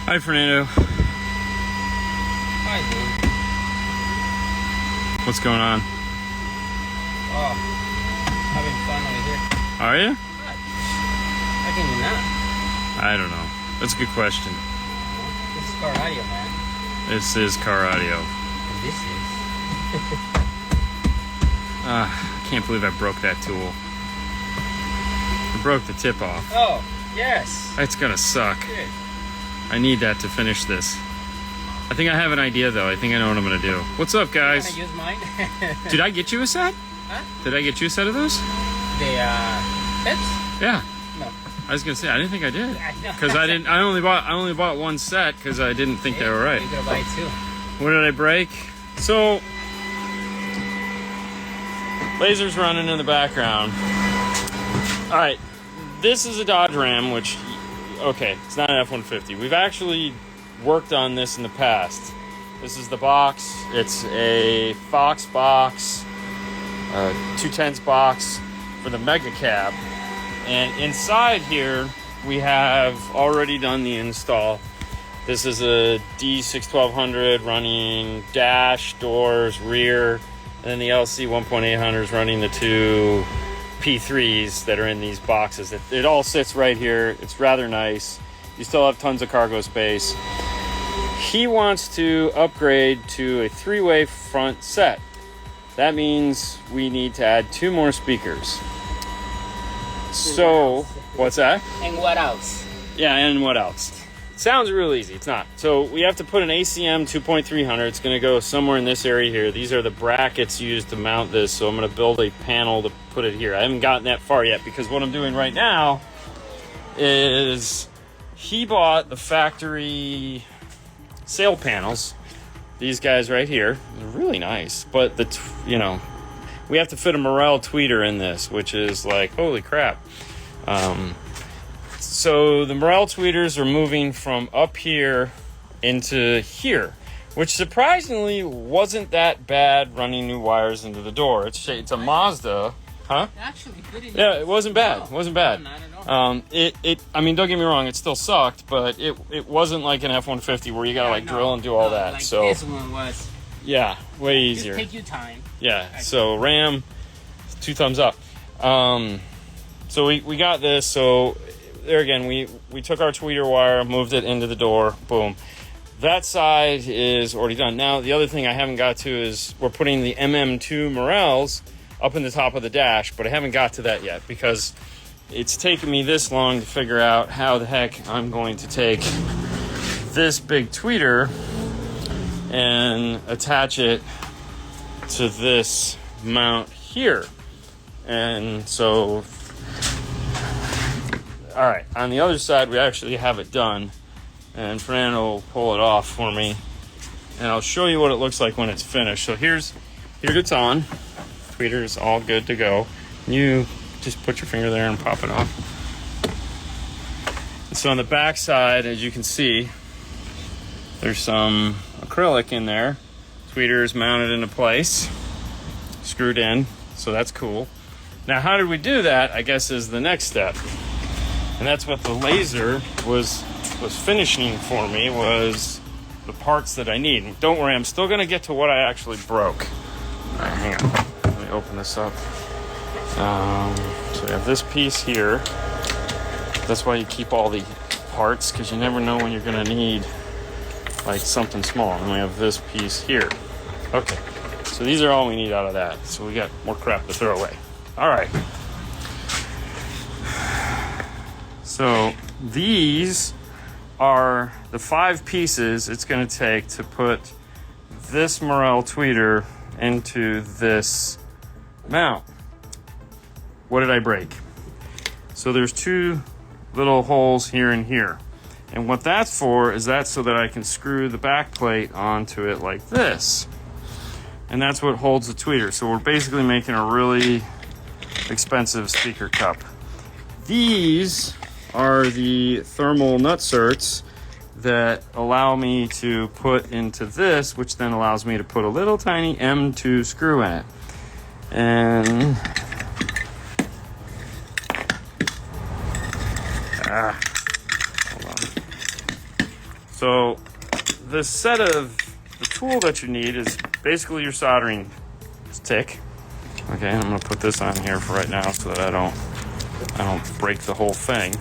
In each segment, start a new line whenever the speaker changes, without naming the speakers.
Hi, Fernando.
Hi, dude.
What's going on?
Oh, having fun over here.
Are you?
How can you not?
I don't know. That's a good question.
This is car audio, man.
This is car audio.
And this is...
I can't believe I broke that tool. I broke the tip off.
Oh, yes.
That's gonna suck.
Good.
I need that to finish this. I think I have an idea, though. I think I know what I'm gonna do. What's up, guys?
Can I use mine?
Did I get you a set?
Huh?
Did I get you a set of those?
The, tips?
Yeah.
No.
I was gonna say I didn't think I did
I know.
because I didn't. I only bought one set because I didn't think they were right.
You gotta buy two.
What did I break? So, laser's running in the background. All right, this is a Dodge Ram, which, okay, it's not an F-150. We've actually worked on this in the past. This is the box. It's a Fox box, 210s box for the Mega Cab. And inside here, we have already done the install. This is a D61200 running dash, doors, rear, and then the LC 1.800 is running the two P3s that are in these boxes. It all sits right here. It's rather nice. You still have tons of cargo space. He wants to upgrade to a three-way front set. That means we need to add two more speakers. So, what's that?
And what else?
Yeah, and what else? Sounds real easy. It's not. So we have to put an ACM 2.300. It's going to go somewhere in this area here. These are the brackets used to mount this. So I'm going to build a panel to put it here. I haven't gotten that far yet because what I'm doing right now is he bought the factory sail panels. These guys right here. They're really nice. But, we have to fit a Morel tweeter in this, which is like, holy crap. So the Morel tweeters are moving from up here into here, which surprisingly wasn't that bad running new wires into the door. It's a Mazda, huh?
Actually, good enough.
Yeah, it wasn't bad. It wasn't bad.
No, not at all.
I mean, don't get me wrong, it still sucked, but it wasn't like an F-150 where you gotta drill and do all that.
Like
so
this one was.
yeah, way easier.
Just take your time.
Yeah, so Ram, 2 thumbs up. So we got this. So there again, we took our tweeter wire, moved it into the door, boom. That side is already done. Now, the other thing I haven't got to is we're putting the MM2 Morels up in the top of the dash, but I haven't got to that yet because it's taken me this long to figure out how the heck I'm going to take this big tweeter and attach it to this mount here. And so, all right, on the other side, we actually have it done, and Fernando will pull it off for me, and I'll show you what it looks like when it's finished. So here it's on. Tweeter is all good to go. You just put your finger there and pop it off. And so on the back side, as you can see, there's some acrylic in there. Tweeter is mounted into place, screwed in, so that's cool. Now, how did we do that, I guess, is the next step. And that's what the laser was finishing for me, was the parts that I need. Don't worry, I'm still going to get to what I actually broke. All right, hang on. Let me open this up. So we have this piece here. That's why you keep all the parts, because you never know when you're going to need like something small. And we have this piece here. Okay, so these are all we need out of that. So we got more crap to throw away. All right. So these are the 5 pieces it's going to take to put this Morel tweeter into this mount. What did I break? So there's 2 little holes here and here. And what that's for is that's so that I can screw the back plate onto it like this. And that's what holds the tweeter. So we're basically making a really expensive speaker cup. These are the thermal nutserts that allow me to put into this, which then allows me to put a little tiny M2 screw in it. And hold on. So this set of the tool that you need is basically your soldering stick. Okay, I'm gonna put this on here for right now so that I don't break the whole thing.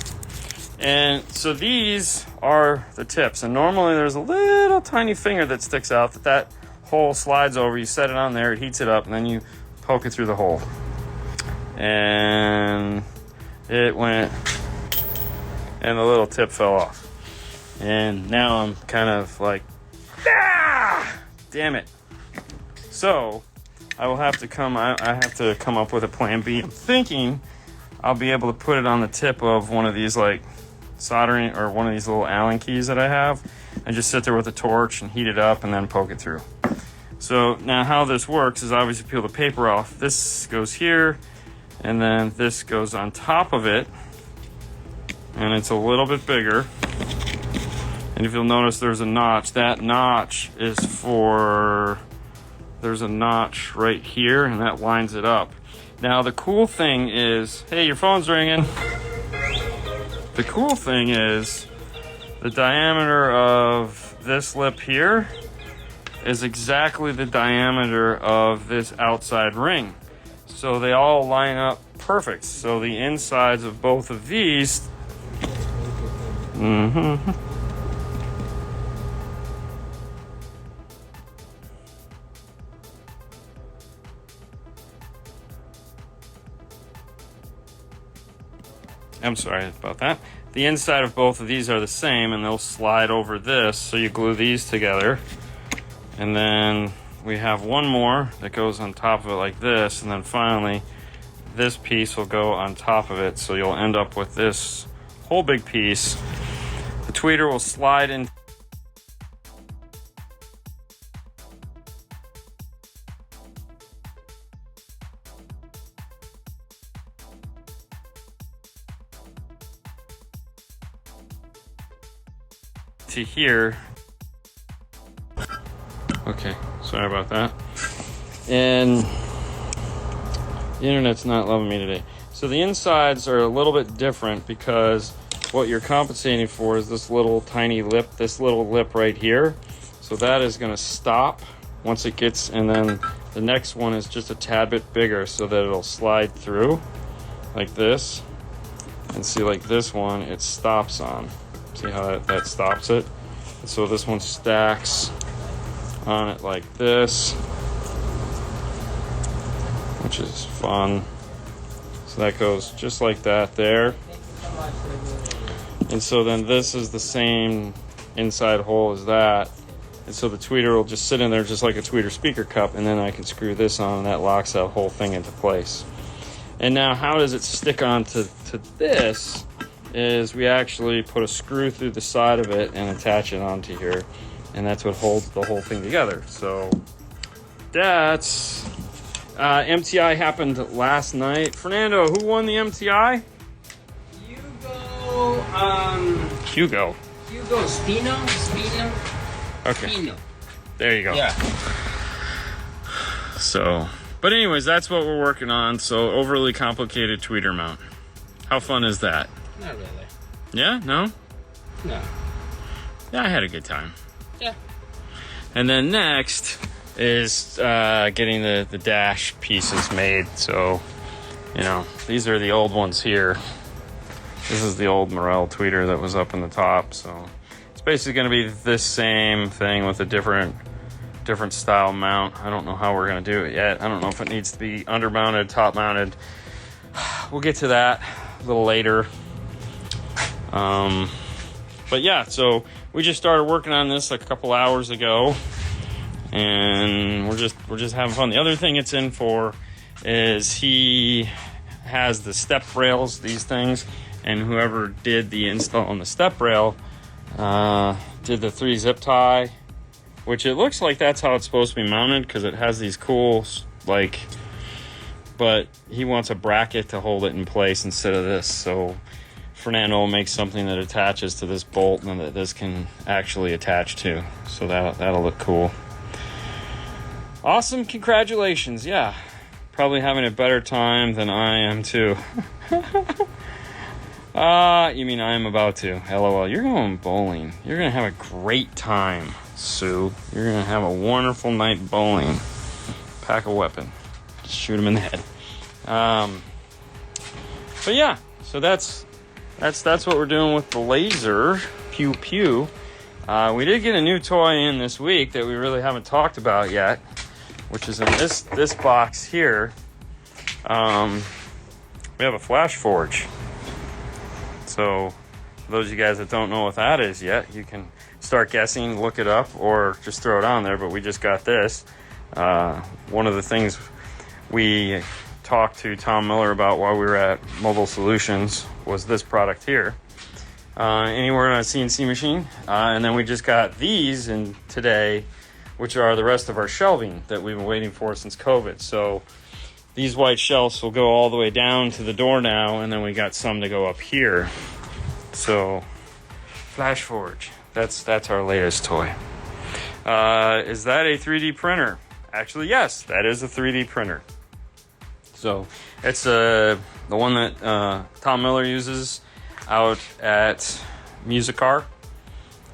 And so these are the tips. And normally there's a little tiny finger that sticks out that hole slides over. You set it on there, it heats it up, and then you poke it through the hole. And it went, and the little tip fell off. And now I'm kind of like, damn it. So I will have to I have to come up with a plan B. I'm thinking I'll be able to put it on the tip of one of these like soldering or one of these little Allen keys that I have and just sit there with a torch and heat it up and then poke it through. So now how this works is obviously peel the paper off. This goes here and then this goes on top of it and it's a little bit bigger. And if you'll notice there's a notch. That notch is there's a notch right here and that lines it up. Now the cool thing is, hey, your phone's ringing. The cool thing is the diameter of this lip here is exactly the diameter of this outside ring. So they all line up perfect. So the insides of both of these, I'm sorry about that. The inside of both of these are the same and they'll slide over this. So you glue these together. And then we have one more that goes on top of it like this. And then finally, this piece will go on top of it. So you'll end up with this whole big piece. The tweeter will slide in. To here. Okay, sorry about that. And the internet's not loving me today. So the insides are a little bit different because what you're compensating for is this little tiny lip, this little lip right here. So that is going to stop once it gets, and then the next one is just a tad bit bigger so that it'll slide through like this. And see, like this one, it stops on. See how that stops it? And so this one stacks on it like this, which is fun. So that goes just like that there. And so then this is the same inside hole as that. And so the tweeter will just sit in there just like a tweeter speaker cup, and then I can screw this on and that locks that whole thing into place. And now how does it stick on to this is we actually put a screw through the side of it and attach it onto here. And that's what holds the whole thing together. So that's MTI happened last night. Fernando, who won the MTI? Hugo Spino. Okay. Spino. There you go. Yeah. So, but anyways, that's what we're working on. So overly complicated tweeter mount. How fun is that?
Not really.
Yeah? No?
No.
Yeah, I had a good time.
Yeah.
And then next is getting the dash pieces made. So, you know, these are the old ones here. This is the old Morel tweeter that was up in the top. So it's basically going to be this same thing with a different style mount. I don't know how we're going to do it yet. I don't know if it needs to be under mounted, top mounted. We'll get to that a little later. But yeah, so we just started working on this like a couple hours ago, and we're just having fun. The other thing it's in for is he has the step rails, these things, and whoever did the install on the step rail did the 3 zip tie, which it looks like that's how it's supposed to be mounted because it has these cool like, but he wants a bracket to hold it in place instead of this. So Fernando will make something that attaches to this bolt and that this can actually attach to. So that'll look cool. Awesome, congratulations. Yeah, probably having a better time than I am too. You mean I am about to? LOL. You're going bowling. You're gonna have a great time, Sue. You're gonna have a wonderful night bowling. Pack a weapon. Just shoot him in the head. But yeah, so that's what we're doing with the laser. Pew pew. We did get a new toy in this week that we really haven't talked about yet, which is in this box here. We have a flash forge. So for those of you guys that don't know what that is yet, you can start guessing, look it up, or just throw it on there. But we just got this. One of the things we talked to Tom Miller about while we were at Mobile Solutions was this product here. Anywhere on a CNC machine. And then we just got these in today, which are the rest of our shelving that we've been waiting for since COVID. So these white shelves will go all the way down to the door now, and then we got some to go up here. So Flash Forge, that's our latest toy. Is that a 3D printer? Actually, yes, that is a 3D printer. So it's the one that Tom Miller uses out at Musicar,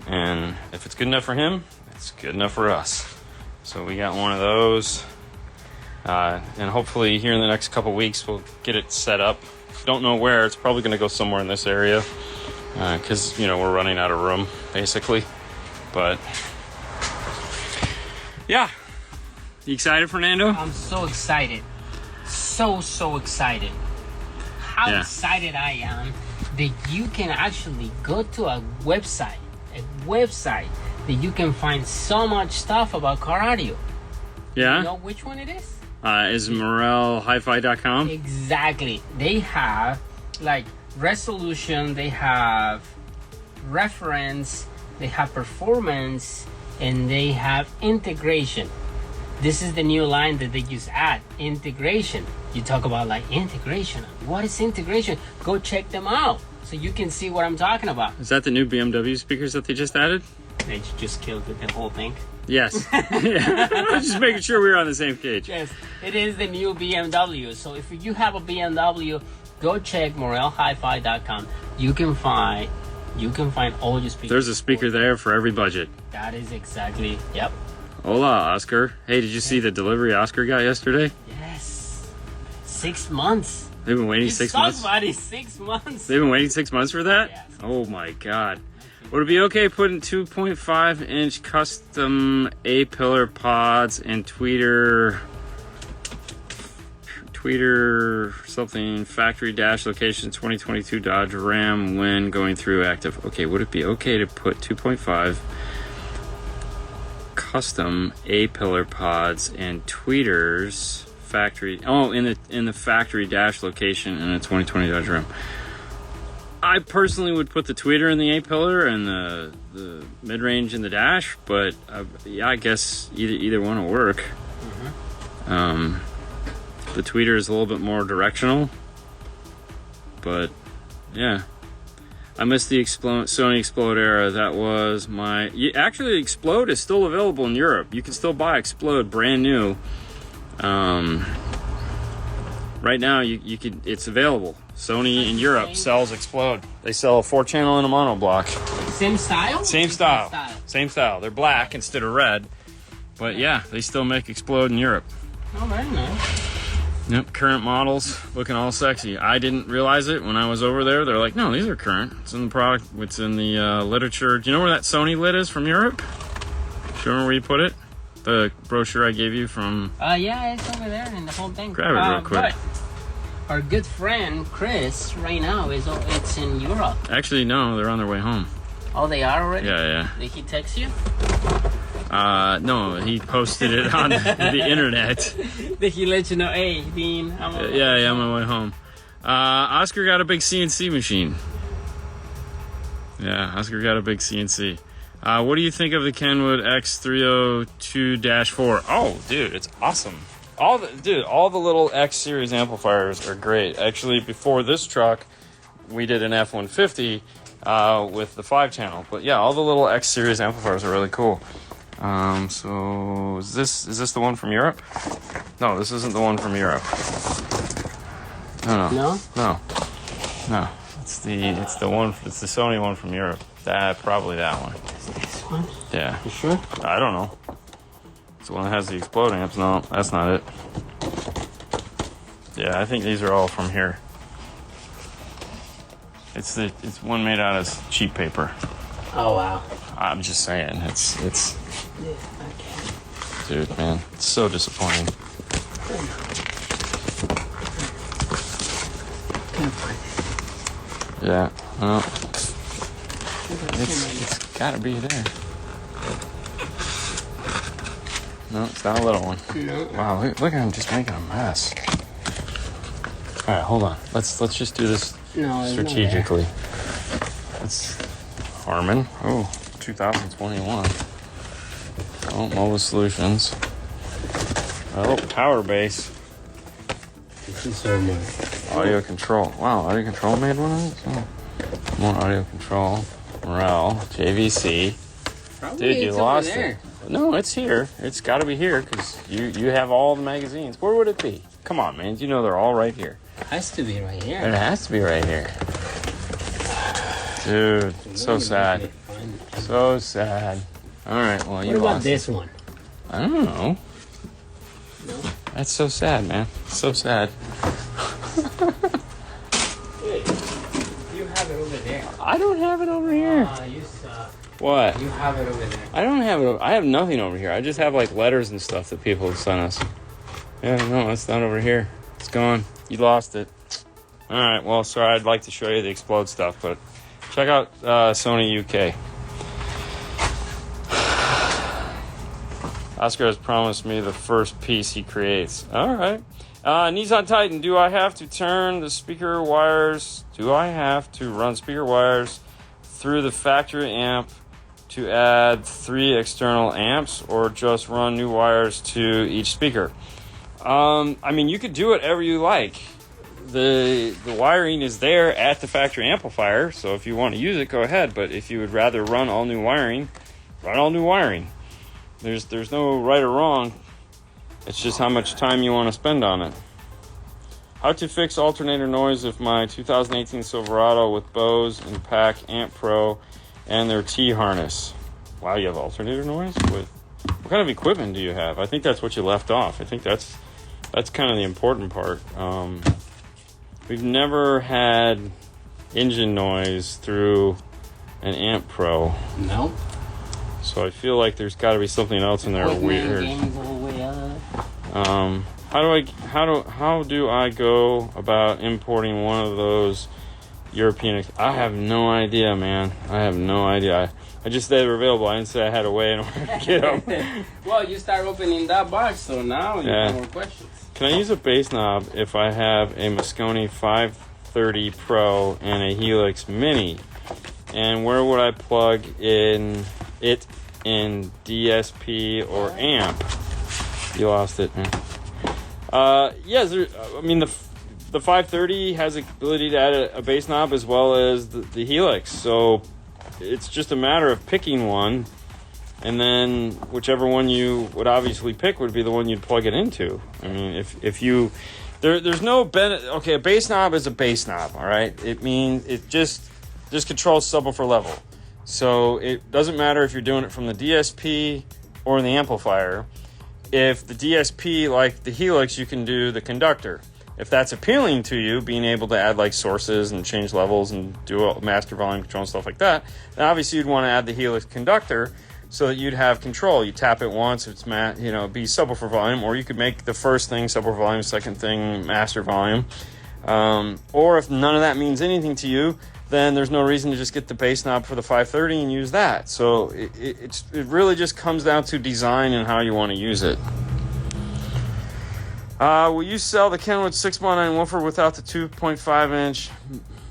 and if it's good enough for him, it's good enough for us. So we got one of those, and hopefully here in the next couple weeks we'll get it set up. Don't know where. It's probably going to go somewhere in this area because we're running out of room basically. But yeah, you excited, Fernando?
I'm so excited. So excited. How excited I am that you can actually go to a website that you can find so much stuff about car audio.
Yeah?
You know which one it is?
Is MorelHiFi.com?
Exactly. They have like resolution, they have reference, they have performance, and they have integration. This is the new line that they use at integration. You talk about like integration. What is integration? Go check them out so you can see what I'm talking about.
Is that the new BMW speakers that they just added?
They just killed it, the whole thing.
Yes. Just making sure we were on the same page.
Yes, it is the new BMW. So if you have a BMW, go check MorelHiFi.com. You can find all your speakers.
There's a speaker there for every budget.
That is exactly, yep.
Hola, Oscar. Hey, did you see the delivery Oscar got yesterday?
Yes. 6 months.
They've been waiting 6 months?
Buddy, 6 months.
They've been waiting 6 months for that?
Yes.
Oh my god. Would it be okay putting 2.5-inch custom A-pillar pods and tweeter something factory dash location 2022 Dodge Ram when going through active? Okay, would it be okay to put 2.5 custom A-pillar pods and tweeters factory in the factory dash location in a 2020 Dodge Ram? I personally would put the tweeter in the A-pillar and the mid-range in the dash, but I guess either one will work. Mm-hmm. The tweeter is a little bit more directional, but yeah. I missed the Sony Explode era. That was my... Actually, Explode is still available in Europe. You can still buy Explode brand new. Right now, you could. It's available. Sony in Europe sells Explode. They sell a 4-channel and a monoblock.
Same style?
Same style. They're black instead of red. But yeah, they still make Explode in Europe.
Oh, very nice.
Yep, current models, looking all sexy. I didn't realize it when I was over there. They're like, no, these are current. It's in the product. It's in the literature. Do you know where that Sony lid is from Europe? Do you remember where you put it? The brochure I gave you from...
Yeah, it's over there in the whole thing.
Grab it real quick.
But our good friend, Chris, right now, it's in Europe.
Actually, no, they're on their way home.
Oh, they are already?
Yeah.
Did he text you?
No, he posted it on the internet.
Did he let you know, hey, Dean, I'm
on my way home. Oscar got a big CNC machine. Yeah, Oscar got a big CNC. What do you think of the Kenwood X302-4? Oh, dude, it's awesome. All the little X series amplifiers are great. Actually, before this truck, we did an F-150 with the 5-channel. But yeah, all the little X series amplifiers are really cool. So is this the one from Europe? No, this isn't the one from Europe. No.
No?
No. It's the one. It's the Sony one from Europe. Probably that one.
This one?
Yeah.
You sure?
I don't know. It's the one that has the exploding. That's not it. Yeah, I think these are all from here. It's one made out of cheap paper.
Oh wow.
I'm just saying, it's.
Yeah, I can't.
Dude, man, it's so disappointing.
Can't find it.
Yeah, well, it's gotta be there. No, it's not a little one.
No.
Wow, look at him just making a mess. All right, hold on. Let's just do this strategically. Let's Harman. Oh, 2021. Oh, Mobile Solutions. Oh, Power Base.
This is so much.
Audio Control. Wow, Audio Control made one of these? Oh. More Audio Control. Morel. JVC.
Probably
Dude, you lost it. No, it's here. It's got to be here because you have all the magazines. Where would it be? Come on, man. You know they're all right here.
It has to be right here.
It has to be right here. Dude, so sad. So sad. All right, well, you lost.
What about this one?
I don't know.
No?
That's so sad, man. So sad.
Hey, you have it over there.
I don't have it over here.
You suck.
What?
You have it over there.
I don't have it. I have nothing over here. I just have like letters and stuff that people have sent us. Yeah, no, it's not over here. It's gone. You lost it. All right. Well, sorry. I'd like to show you the Explode stuff, but check out Sony UK. Oscar has promised me the first piece he creates. All right. Nissan Titan. Do I have to turn the speaker wires? Do I have to run speaker wires through the factory amp to add 3 external amps, or just run new wires to each speaker? I mean, you could do whatever you like. The wiring is there at the factory amplifier, so if you want to use it, go ahead. But if you would rather run all new wiring, run all new wiring. There's no right or wrong. It's just how much time you want to spend on it. How to fix alternator noise if my 2018 Silverado with Bose and Pack Amp Pro and their T-harness. Wow, you have alternator noise? What kind of equipment do you have? I think that's what you left off. I think that's kind of the important part. We've never had engine noise through an Amp Pro.
No.
So I feel like there's got to be something else in there weird. How do I go about importing one of those European? I have no idea, man. I have no idea. I just said they were available. I didn't say I had a way in order to get them.
Well, you start opening that box, so now you have more questions.
Can I use a bass knob if I have a Moscone 530 Pro and a Helix Mini? And where would I plug in it in DSP or amp? You lost it, man. Yes, I mean, the 530 has the ability to add a bass knob as well as the Helix. So it's just a matter of picking one, and then whichever one you would obviously pick would be the one you'd plug it into. I mean, if you... There's no benefit... Okay, a bass knob is a bass knob, all right? It means it just controls subwoofer level. So it doesn't matter if you're doing it from the DSP or in the amplifier. If the DSP, like the Helix, you can do the conductor. If that's appealing to you, being able to add like sources and change levels and do a master volume control and stuff like that, then obviously you'd want to add the Helix conductor so that you'd have control. You tap it once, it's be subwoofer volume, or you could make the first thing subwoofer volume, second thing master volume. Or if none of that means anything to you, then there's no reason to just get the bass knob for the 530 and use that. So it really just comes down to design and how you want to use it. Will you sell the Kenwood 6x9 woofer without the 2.5-inch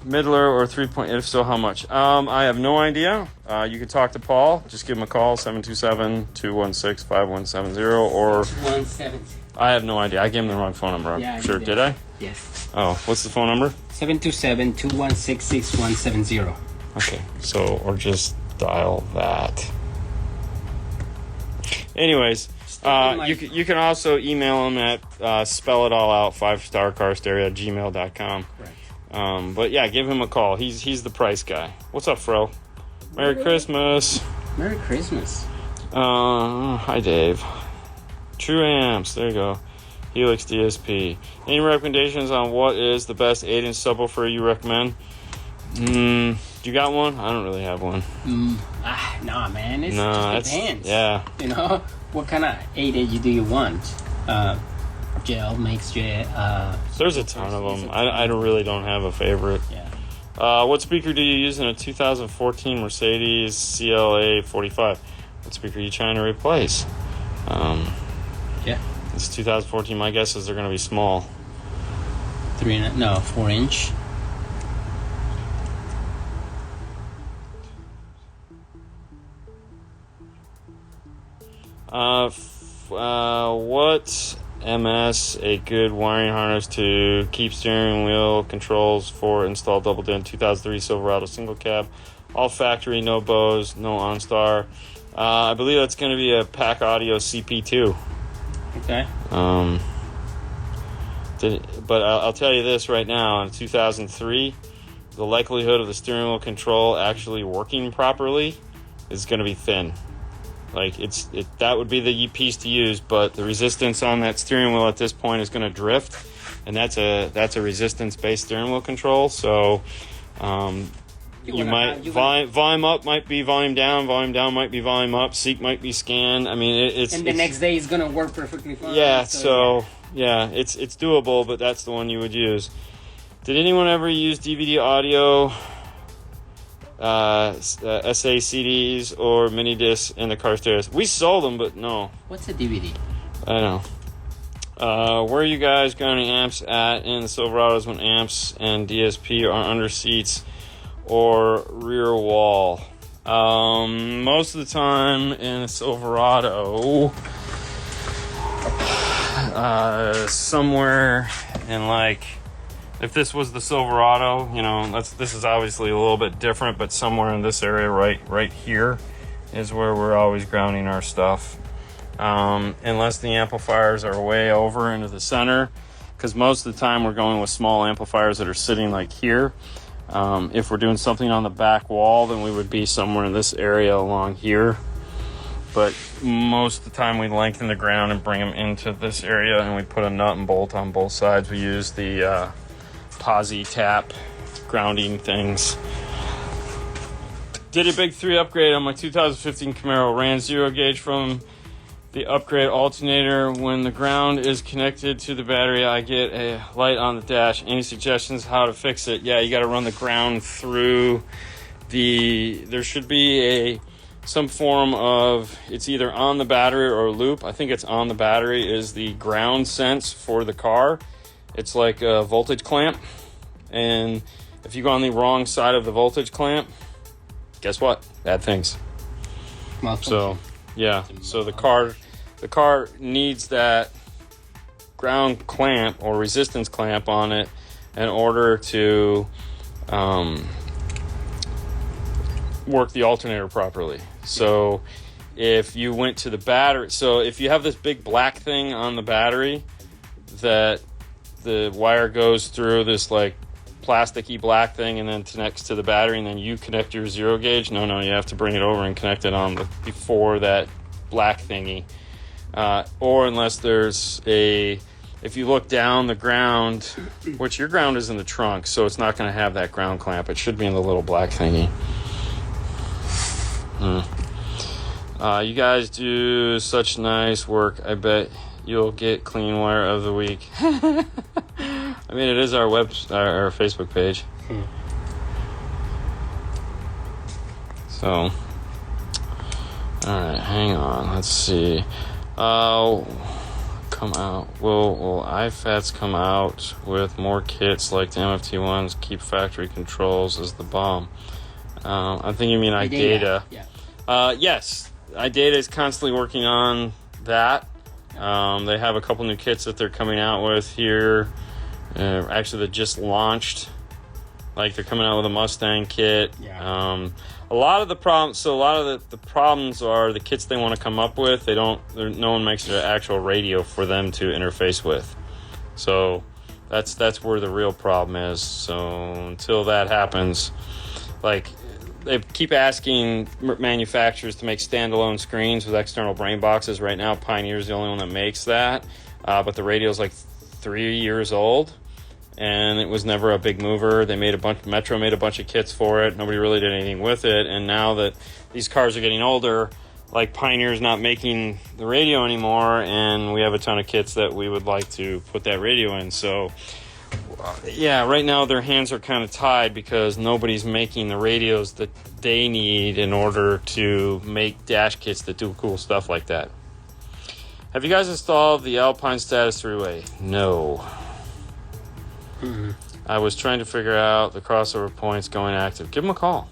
middler or 3. If so, how much? I have no idea. You can talk to Paul. Just give him a call, 727-216-5170, or... 170. I have no idea. I gave him the wrong phone number, I'm sure. Did I?
Yes.
Oh, what's the phone number?
727-216-6170.
Okay, so, or just dial that. Anyways, you can also email him at spellitallout 5starcarstereo@gmail.com.
Right.
But yeah, give him a call. He's the price guy. What's up, Fro? Merry Christmas.
Merry Christmas.
Hi, Dave. True Amps. There you go. Helix DSP. Any recommendations on what is the best 8-inch subwoofer you recommend? You got one? I don't really have one.
Nah, man. It just depends.
Yeah.
You know, what kind of 8-inch do you want? Gel, mixed gel.
There's a ton of them. I really don't have a favorite.
Yeah.
What speaker do you use in a 2014 Mercedes CLA 45? What speaker are you trying to replace?
Yeah.
It's 2014. My guess is they're going to be small.
4-inch.
What MS a good wiring harness to keep steering wheel controls for installed double din 2003 Silverado single cab, all factory, no Bose, no OnStar. I believe that's going to be a Pack Audio CP2.
Okay.
But I'll tell you this right now, in 2003, the likelihood of the steering wheel control actually working properly is going to be thin. Like that would be the piece to use, but the resistance on that steering wheel at this point is going to drift, and that's a resistance-based steering wheel control. So volume up might be volume down might be volume up, seek might be scan. I mean,
and the next day it's going to work perfectly fine.
Yeah, so it's doable, but that's the one you would use. Did anyone ever use DVD audio? SA CDs or mini discs in the car stereos? We sold them, but no.
What's a DVD?
I know. Where are you guys grounding amps at in the Silverados when amps and DSP are under seats or rear wall? Most of the time in a Silverado, somewhere in like, if this was the Silverado, you know, this is obviously a little bit different, but somewhere in this area right here is where we're always grounding our stuff. Unless the amplifiers are way over into the center, because most of the time we're going with small amplifiers that are sitting like here. If we're doing something on the back wall, then we would be somewhere in this area along here. But most of the time we lengthen the ground and bring them into this area, and we put a nut and bolt on both sides. We use the Posi tap grounding things. Did a big 3 upgrade on my 2015 Camaro. Ran 0 gauge from the upgrade alternator. When the ground is connected to the battery, I get a light on the dash. Any suggestions how to fix it? Yeah, you got to run the ground through there should be some form of, it's either on the battery or loop. I think it's on the battery is the ground sense for the car. It's like a voltage clamp, and if you go on the wrong side of the voltage clamp, guess what? Bad things. So, yeah. So the car needs that ground clamp or resistance clamp on it in order to work the alternator properly. So if you went to the battery, so if you have this big black thing on the battery that the wire goes through this like plasticky black thing and then connects to the battery, and then you connect your 0 gauge. No, you have to bring it over and connect it on before that black thingy. Or unless there's if you look down the ground, which your ground is in the trunk, so it's not going to have that ground clamp. It should be in the little black thingy. You guys do such nice work. I bet you'll get clean wire of the week. I mean, it is our our Facebook page. So, all right, hang on. Let's see. Come out. Will iFats come out with more kits like the MFT ones? Keep factory controls as the bomb. I think you mean iData.
Yeah.
Yes, iData is constantly working on that. They have a couple new kits that they're coming out with here. Actually, they just launched. Like, they're coming out with a Mustang kit.
Yeah.
A lot of the problems are the kits they want to come up with. No one makes an actual radio for them to interface with. So That's where the real problem is. So until that happens, like, they keep asking manufacturers to make standalone screens with external brain boxes. Right now, Pioneer's the only one that makes that, but the radio's like 3 years old, and it was never a big mover. Metro made a bunch of kits for it. Nobody really did anything with it, and now that these cars are getting older, like, Pioneer's not making the radio anymore, and we have a ton of kits that we would like to put that radio in. So yeah, right now their hands are kind of tied because nobody's making the radios that they need in order to make dash kits that do cool stuff like that. Have you guys installed the Alpine Status 3-Way? No.
Mm-hmm.
I was trying to figure out the crossover points going active. Give them a call.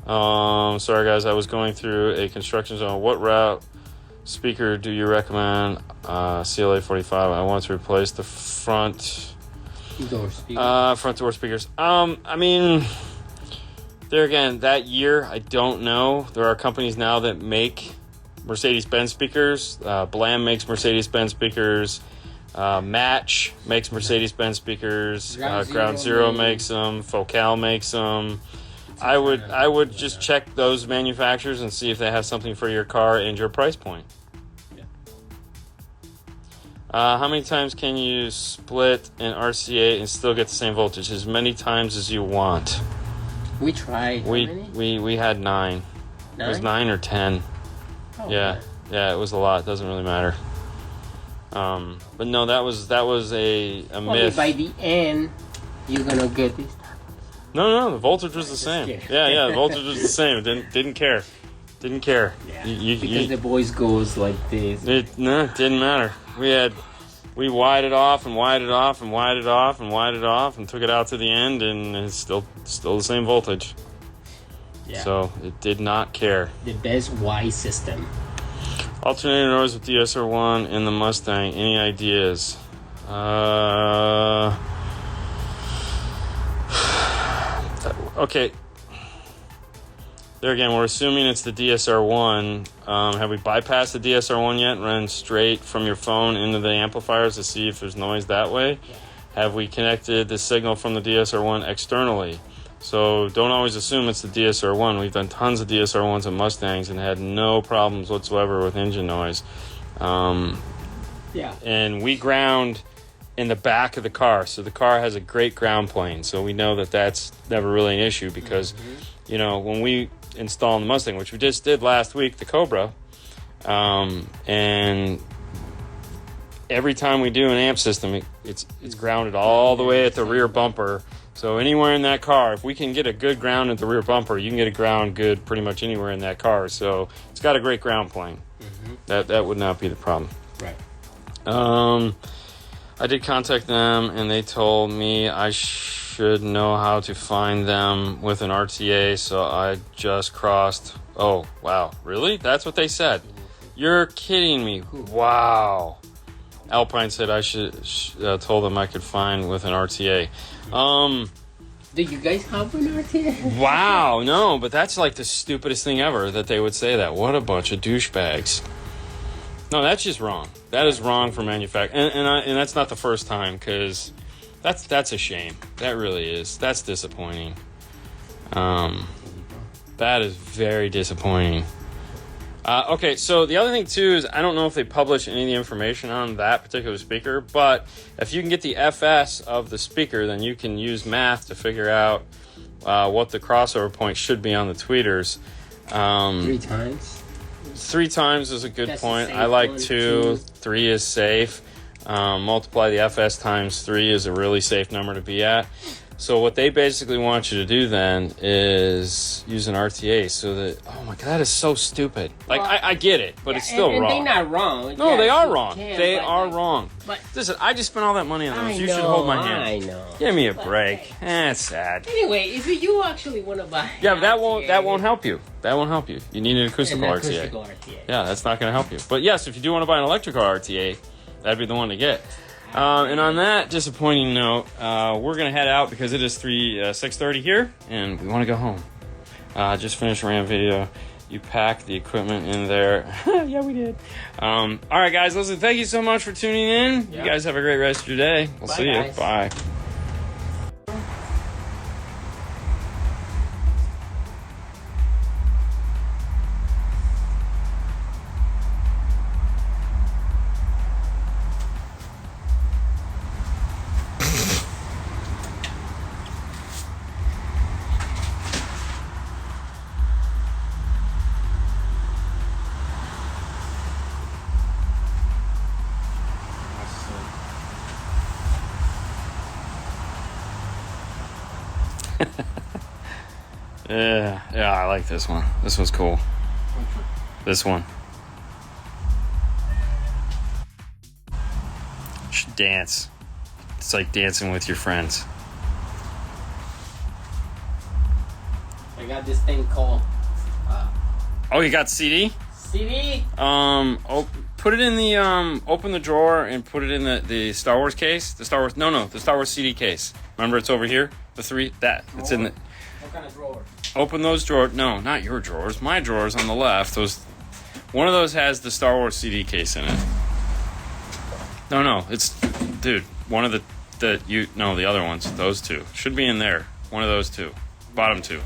Sorry guys, I was going through a construction zone. What route speaker do you recommend? CLA 45. I want to replace the front door speakers. I mean, there again, that year, I don't know. There are companies now that make Mercedes-Benz speakers. Blam makes Mercedes-Benz speakers. Match makes Mercedes-Benz speakers. Ground Zero makes them. Focal makes them. I would just check those manufacturers and see if they have something for your car and your price point. How many times can you split an RCA and still get the same voltage? As many times as you want.
We tried.
We had 9. 9. It was 9 or 10.
Oh,
yeah,
man.
Yeah, it was a lot. It doesn't really matter. But no, that was a myth.
By the end, you're gonna get this.
No, the voltage was the same. Yeah, the voltage was the same. It didn't care.
Yeah. Because the voice goes like this.
It didn't matter. We wired it off and wired it off and wired it off and wired it off and took it out to the end, and it's still the same voltage.
Yeah.
So it did not care.
The best Y system.
Alternating noise with DSR1 in the Mustang. Any ideas? Okay. There again, we're assuming it's the DSR1. Have we bypassed the DSR1 yet and run straight from your phone into the amplifiers to see if there's noise that way?
Yeah.
Have we connected the signal from the DSR1 externally? So don't always assume it's the DSR1. We've done tons of DSR1s and Mustangs and had no problems whatsoever with engine noise.
Yeah.
And we ground in the back of the car, so the car has a great ground plane. So we know that that's never really an issue because, when we install in the Mustang, which we just did last week, the Cobra, and every time we do an amp system, it's grounded all the way at the rear bumper. So anywhere in that car, if we can get a good ground at the rear bumper, you can get a ground good pretty much anywhere in that car. So it's got a great ground plane. Mm-hmm. That would not be the problem.
Right.
I did contact them, and they told me I should know how to find them with an RTA, so I just crossed. Oh, wow. Really? That's what they said? You're kidding me. Wow. Alpine said I told them I could find with an RTA.
Do you guys have an RTA?
Wow, no, but that's like the stupidest thing ever that they would say that. What a bunch of douchebags. No, that's just wrong. That is wrong for manufacturing, and that's not the first time, because that's a shame. That really is. That's disappointing. That is very disappointing. Okay, so the other thing too is I don't know if they publish any of the information on that particular speaker, but if you can get the FS of the speaker, then you can use math to figure out what the crossover point should be on the tweeters.
3 times?
3 times is a good
That's
point.
a safe
I like
one,
2. 3 is safe. Multiply the FS times 3 is a really safe number to be at. So what they basically want you to do then is use an RTA so that, oh my God, that is so stupid. Like, well, I get it, but it's still wrong.
And they're not wrong.
No,
yes,
they are wrong. They are
like,
wrong.
But
listen, I just spent all that money on those.
I
You
know,
should hold my hand.
I know.
Give me a break. It's sad.
Anyway, if you actually want to buy,
yeah, but that won't help you. That won't help you. You need an acoustical RTA.
RTA.
Yeah, that's not going to help you. But yes, if you do want to buy an electrical RTA, that'd be the one to get. And on that disappointing note, we're going to head out because it is 6:30 here, and we want to go home. Just finished a RAM video, You pack the equipment in there. Yeah, we did. All right, guys. Listen, thank you so much for tuning in.
Yeah.
You guys have a great rest of your day. We'll see
guys.
you. Bye. Yeah, I like this one. This one's cool. This one. You should dance. It's like dancing with your friends.
I got this thing called
Oh, you got CD?
CD.
Put it in the open the drawer and put it in the Star Wars case. The Star Wars CD case. Remember, it's over here. The three it's in the.
What kind of drawer?
Open those drawers. No, not your drawers. My drawers on the left. One of those has the Star Wars CD case in it. No, it's, dude. One of the other ones. Those two should be in there. One of those two, bottom two.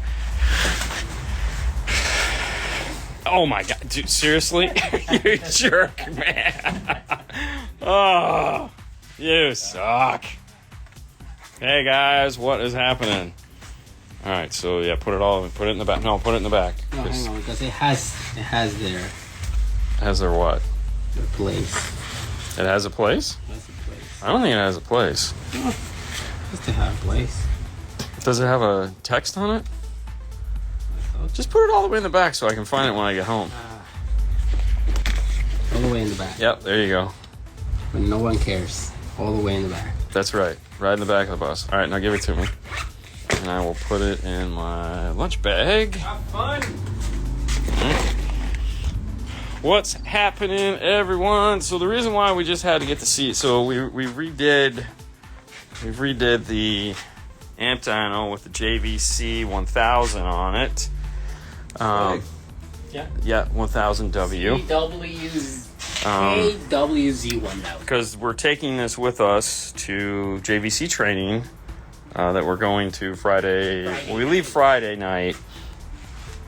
Oh my God, dude! Seriously, you jerk, man. Oh, you suck. Hey guys, what is happening? All right, so yeah, put it in the back. No, put it in the back.
No, hang on, because it has their
Has there what?
their place.
It has a place?
It has a place.
I don't think it has a place.
Just to have a place.
Does it have a text on it? Just put it all the way in the back so I can find it when I get home.
All the way in the back.
Yep, there you go.
But no one cares. All the way in the back.
That's right. Right in the back of the bus. All right, now give it to me. And I will put it in my lunch bag.
Have fun.
What's happening, everyone? So the reason why we just had to get the seat, so we redid the amp dyno with the JVC 1000 on it. Yeah, 1000W.
AWZ1000.
Because we're taking this with us to JVC training that we're going to Friday. We leave Friday night,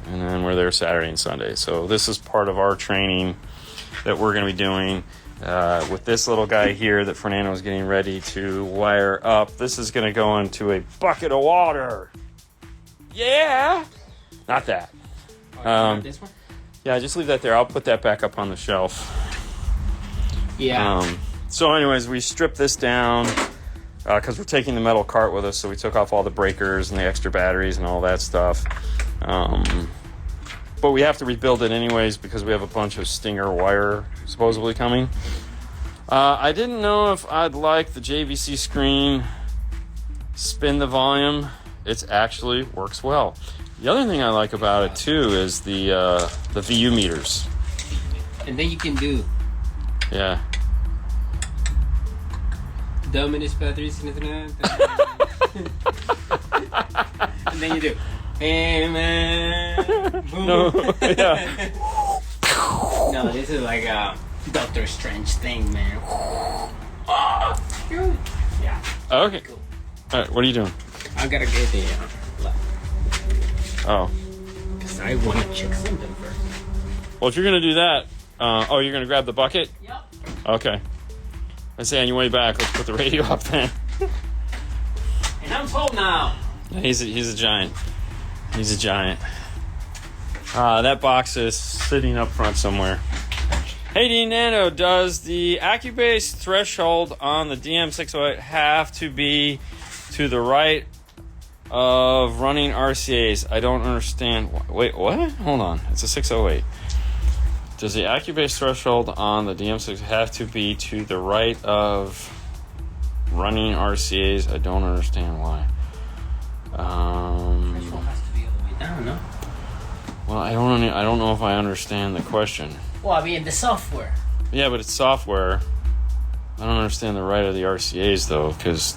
and then we're there Saturday and Sunday. So this is part of our training that we're going to be doing with this little guy here that Fernando is getting ready to wire up. This is going to go into a bucket of water. Yeah! Not that.
This one?
Yeah, just leave that there. I'll put that back up on the shelf.
Yeah.
So anyways, we stripped this down because we're taking the metal cart with us, so we took off all the breakers and the extra batteries and all that stuff. But we have to rebuild it anyways because we have a bunch of Stinger wire supposedly coming. I didn't know if I'd like the JVC screen spin the volume. It actually works well. The other thing I like about it too is the VU meters.
And then you can do
Yeah.
Dominus Patris and then you do Amen.
No. Yeah.
No, this is like a Doctor Strange thing, man. Yeah.
Okay.
Cool.
All right. What are you doing?
I gotta get the left.
Oh.
Because I want to check something first.
Well, if you're gonna do that, you're gonna grab the bucket.
Yep.
Okay. I say on your way back, let's put the radio up then.
And I'm told now.
He's a giant. He's a giant. That box is sitting up front somewhere. Hey, D Nano, does the AccuBase threshold on the DM608 have to be to the right of running RCAs? I don't understand. Wait, what? Hold on. It's a 608. Does the AccuBase threshold on the DM6 have to be to the right of running RCAs? I don't understand why.
Threshold has to be all the way down, no?
Well, I don't know if I understand the question.
Well, I mean, the software.
Yeah, but it's software. I don't understand the right of the RCAs though, because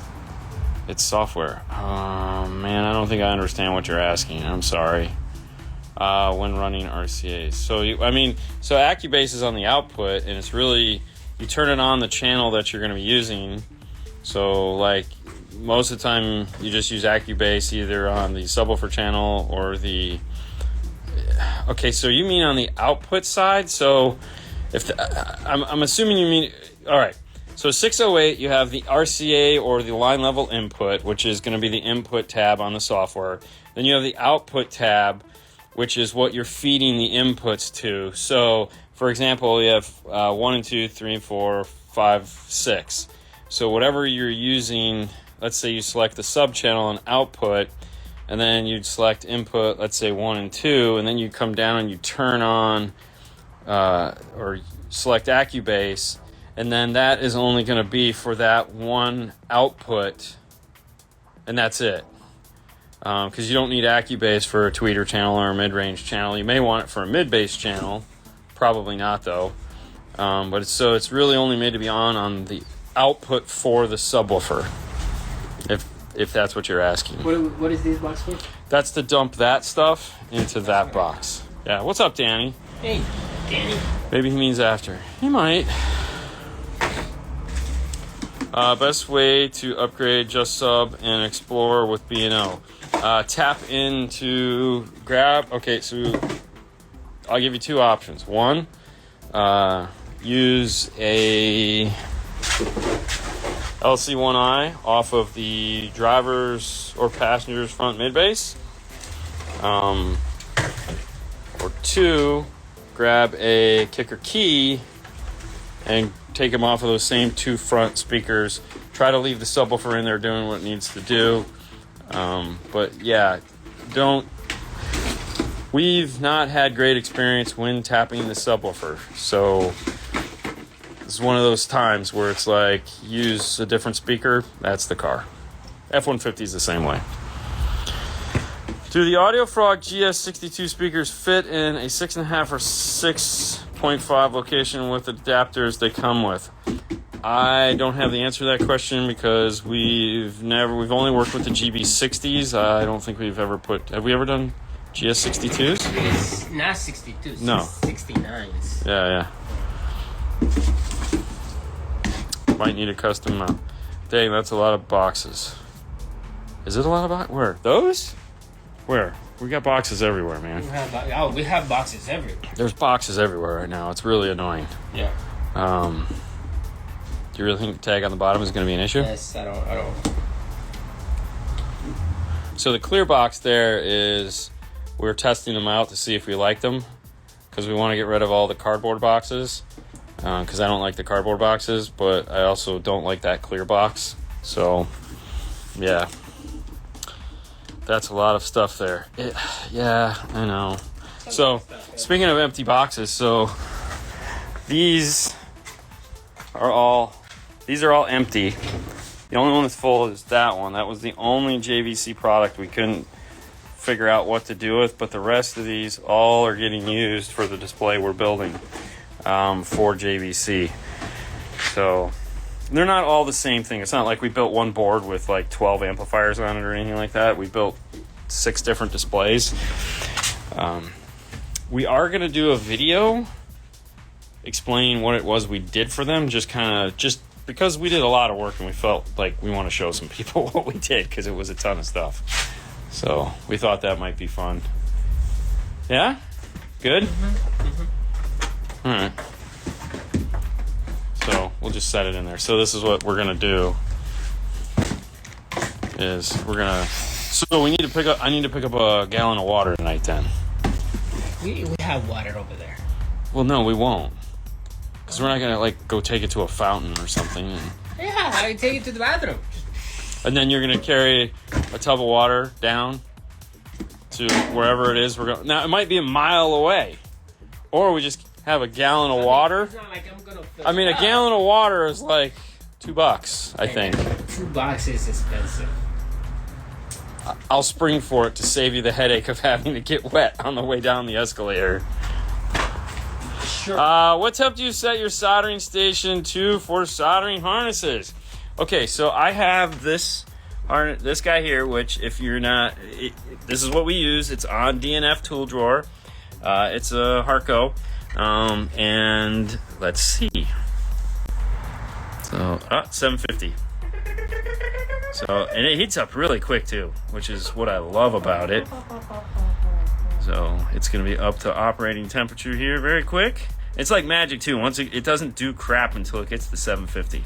it's software. Man, I don't think I understand what you're asking. I'm sorry. when running RCAs. So so Accubase is on the output, and it's really, you turn it on the channel that you're going to be using. So like most of the time you just use Accubase either on the subwoofer channel or the, okay, so you mean on the output side? So if I'm assuming you mean, all right. So 608, you have the RCA or the line level input, which is going to be the input tab on the software. Then you have the output tab, which is what you're feeding the inputs to. So, for example, you have 1 and 2, 3 and 4, 5, 6. So whatever you're using, let's say you select the sub channel and output, and then you'd select input, let's say 1 and 2, and then you come down and you turn on or select Accubase. And then that is only going to be for that one output, and that's it. Because you don't need Accubase for a tweeter channel or a mid-range channel. You may want it for a mid-bass channel, probably not though. But it's really only made to be on the output for the subwoofer, if that's what you're asking.
What is this box for?
That's to dump that stuff into that box. Yeah. What's up, Danny?
Hey, Danny.
Maybe he means after. He might. Best way to upgrade Just Sub and Explore with B&O. Tap into grab. Okay, so I'll give you two options. One, use a LC1I off of the driver's or passenger's front mid bass. Or two, grab a kicker key and take them off of those same two front speakers. Try to leave the subwoofer in there doing what it needs to do. But yeah, we've not had great experience when tapping the subwoofer. So it's one of those times where it's like, use a different speaker. That's the car. F-150 is the same way. Do the AudioFrog GS62 speakers fit in a 6.5 or 6.5 location with adapters they come with? I don't have the answer to that question because we've only worked with the GB60s. I don't think we've ever have we ever done GS62s?
It's not 62s.
No.
69s.
Yeah. Might need a custom mount. Dang, that's a lot of boxes. Is it a lot of boxes? Where? Those? Where? We got boxes everywhere, man.
We have boxes everywhere.
There's boxes everywhere right now. It's really annoying.
Yeah.
Do you really think the tag on the bottom is going to be an issue?
Yes, I don't.
So the clear box there is, we're testing them out to see if we like them, because we want to get rid of all the cardboard boxes, because I don't like the cardboard boxes, but I also don't like that clear box. So, yeah. That's a lot of stuff there. Yeah, I know. So, speaking of empty boxes, so these are all empty. The only one that's full is that one. That was the only JVC product we couldn't figure out what to do with, but the rest of these all are getting used for the display we're building for JVC. So they're not all the same thing. It's not like we built one board with like 12 amplifiers on it or anything like that. We built 6 different displays. We are going to do a video explaining what it was we did for them, just because we did a lot of work and we felt like we want to show some people what we did, because it was a ton of stuff. So we thought that might be fun. Yeah? Good? Mm-hmm. All right. So we'll just set it in there. So this is what we're going to do. So I need to pick up a gallon of water tonight then.
We have water over there.
Well, no, we won't. Because we're not going to like go take it to a fountain or something.
Yeah, I take it to the bathroom.
And then you're going to carry a tub of water down to wherever it is we're going. Now, it might be a mile away. Or we just have a gallon of water.
It's not like I'm gonna fill
a gallon of water is like $2, I think.
$2 is expensive.
I'll spring for it to save you the headache of having to get wet on the way down the escalator.
Sure.
What temp do you set your soldering station to for soldering harnesses? Okay, so I have this this guy here, which if you're not, this is what we use. It's on DNF tool drawer. It's a Harco, and let's see. So 750. So, and it heats up really quick too, which is what I love about it. So it's going to be up to operating temperature here very quick. It's like magic too. Once it doesn't do crap until it gets to 750.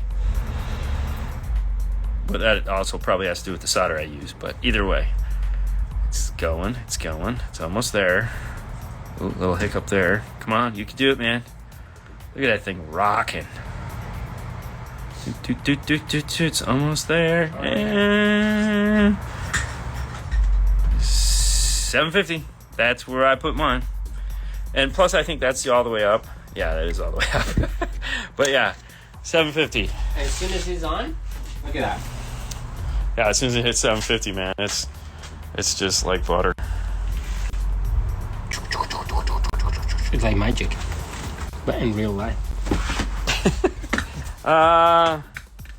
But that also probably has to do with the solder I use. But either way, it's going. It's almost there. Ooh, little hiccup there. Come on, you can do it, man. Look at that thing rocking. It's almost there. And 750. That's where I put mine. And plus, I think that's all the way up. Yeah, that is all the way up. But yeah, 750.
As soon as it's on, look at that.
Yeah, as soon as it hits 750, man, it's just like butter.
It's like magic, but in real life.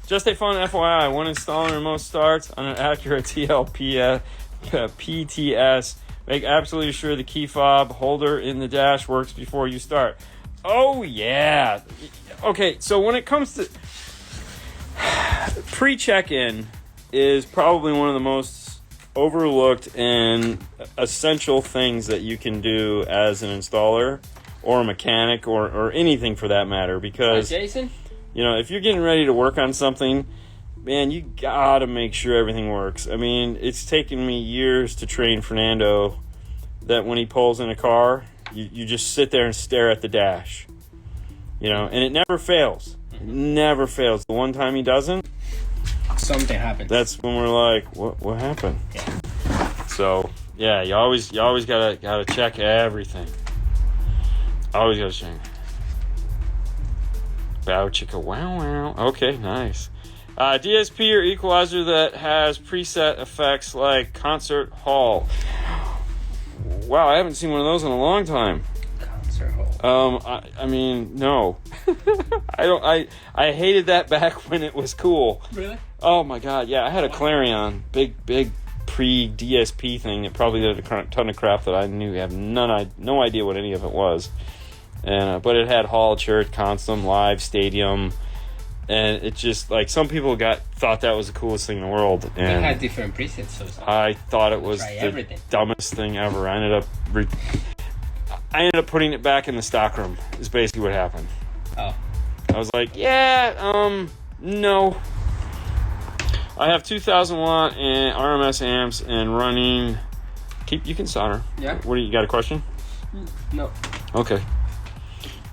Just a fun FYI, when installing remote starts on an accurate PTS, make absolutely sure the key fob holder in the dash works before you start. Oh, yeah. Okay, so when it comes to pre-check-in is probably one of the most overlooked and essential things that you can do as an installer or a mechanic or anything for that matter, because
Jason?
You know, if you're getting ready to work on something, man, you gotta make sure everything works. I mean, it's taken me years to train Fernando that when he pulls in a car, you just sit there and stare at the dash. You know, and it never fails. It never fails. The one time he doesn't,
something happens.
that's when we're like, what happened?
Yeah.
So yeah, you always gotta check everything. Always gotta check. Bow chicka wow wow. Okay, nice. DSP or equalizer that has preset effects like concert hall. Wow, I haven't seen one of those in a long time.
Concert hall.
I mean, no. I hated that back when it was cool.
Really?
Oh my god, yeah. I had a Clarion, big pre-DSP thing that probably did a ton of crap that I knew have no idea what any of it was. And but it had Hall, Church, Consum, Live, Stadium, and it just like some people thought that was the coolest thing in the world. And
it had different presets, so
I thought it was the dumbest thing ever. I ended up putting it back in the stockroom. Is basically what happened.
Oh.
I was like, no. I have 2,000 watt and RMS amps and running. You can solder.
Yeah.
What do you got? A question?
No.
Okay.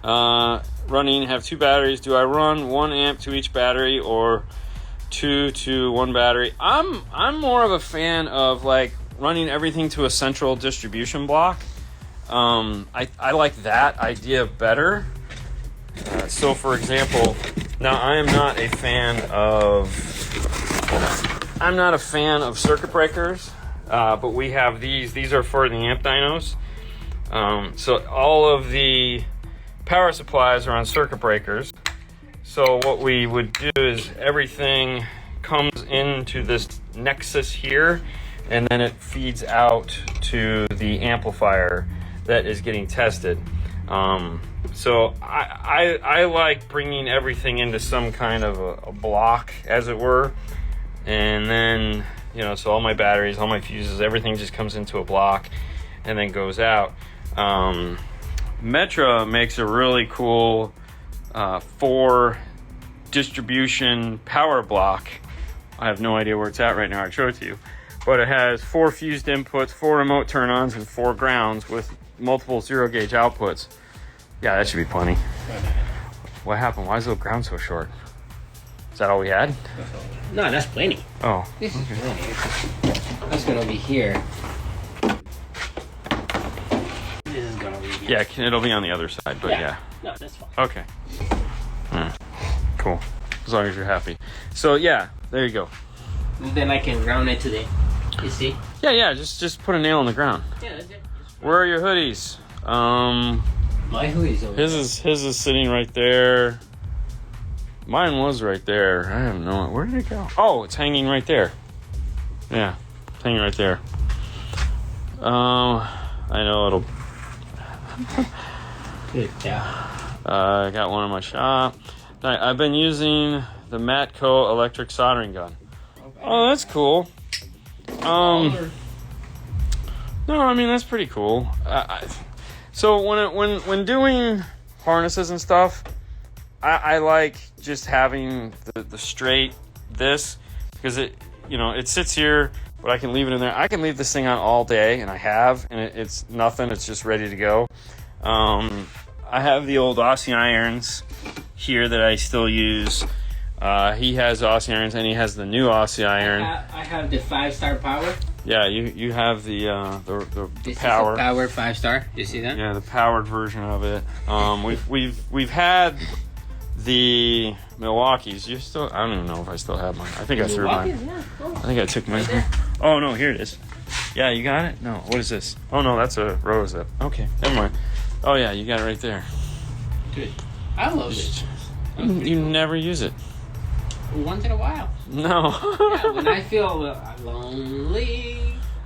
Running, have 2 batteries. Do I run 1 amp to each battery or 2 to 1 battery? I'm more of a fan of like running everything to a central distribution block. I like that idea better. So for example, now I'm not a fan of circuit breakers, but we have these. These are for the amp dynos. So all of the power supplies are on circuit breakers. So what we would do is everything comes into this nexus here, and then it feeds out to the amplifier that is getting tested. So I like bringing everything into some kind of a block, as it were, and then so all my batteries, all my fuses, everything just comes into a block and then goes out. Metra makes a really cool 4 distribution power block. I have no idea where it's at right now. I'd show it to you. But it has 4 fused inputs, 4 remote turn-ons, and 4 grounds with multiple 0-gauge outputs. Yeah, that should be plenty. What happened? Why is the ground so short? Is that all we had?
No, that's plenty.
Oh.
This is plenty. That's gonna be here. This is gonna be here.
Yeah, it'll be on the other side, but yeah.
No, that's fine.
Okay. Cool. As long as you're happy. So yeah, there you go.
And then I can round it to the, you see?
Yeah, just put a nail in the ground.
Yeah, that's it.
Where are your hoodies?
My hoodie's over
his is sitting right there. Mine was right there. I have no. Where did it go? Oh, it's hanging right there. Yeah, hang it right there. I know it'll.
Yeah.
I got one in my shop. I've been using the Matco electric soldering gun.
Okay.
Oh, that's cool. No, I mean that's pretty cool. So when doing harnesses and stuff, I like just having the straight this because it sits here, but I can leave it in there. I can leave this thing on all day, and I have, and it's nothing. It's just ready to go. I have the old Aussie irons here that I still use. He has Aussie irons, and he has the new Aussie iron.
I have the 5-star power.
Yeah, you have the
This
power.
is the power 5-star. You see that?
Yeah, the powered version of it. We've had the Milwaukees. I don't even know if I still have mine. I think I threw mine.
Yeah. Oh.
I think I took mine.
Right there.
Oh no, here it is. Yeah, you got it? No, what is this? Oh no, that's a rose up. Okay, never mind. Oh yeah, you got it right there.
Good. I love it.
You never use it.
Once in a while.
No.
Yeah, when I feel lonely.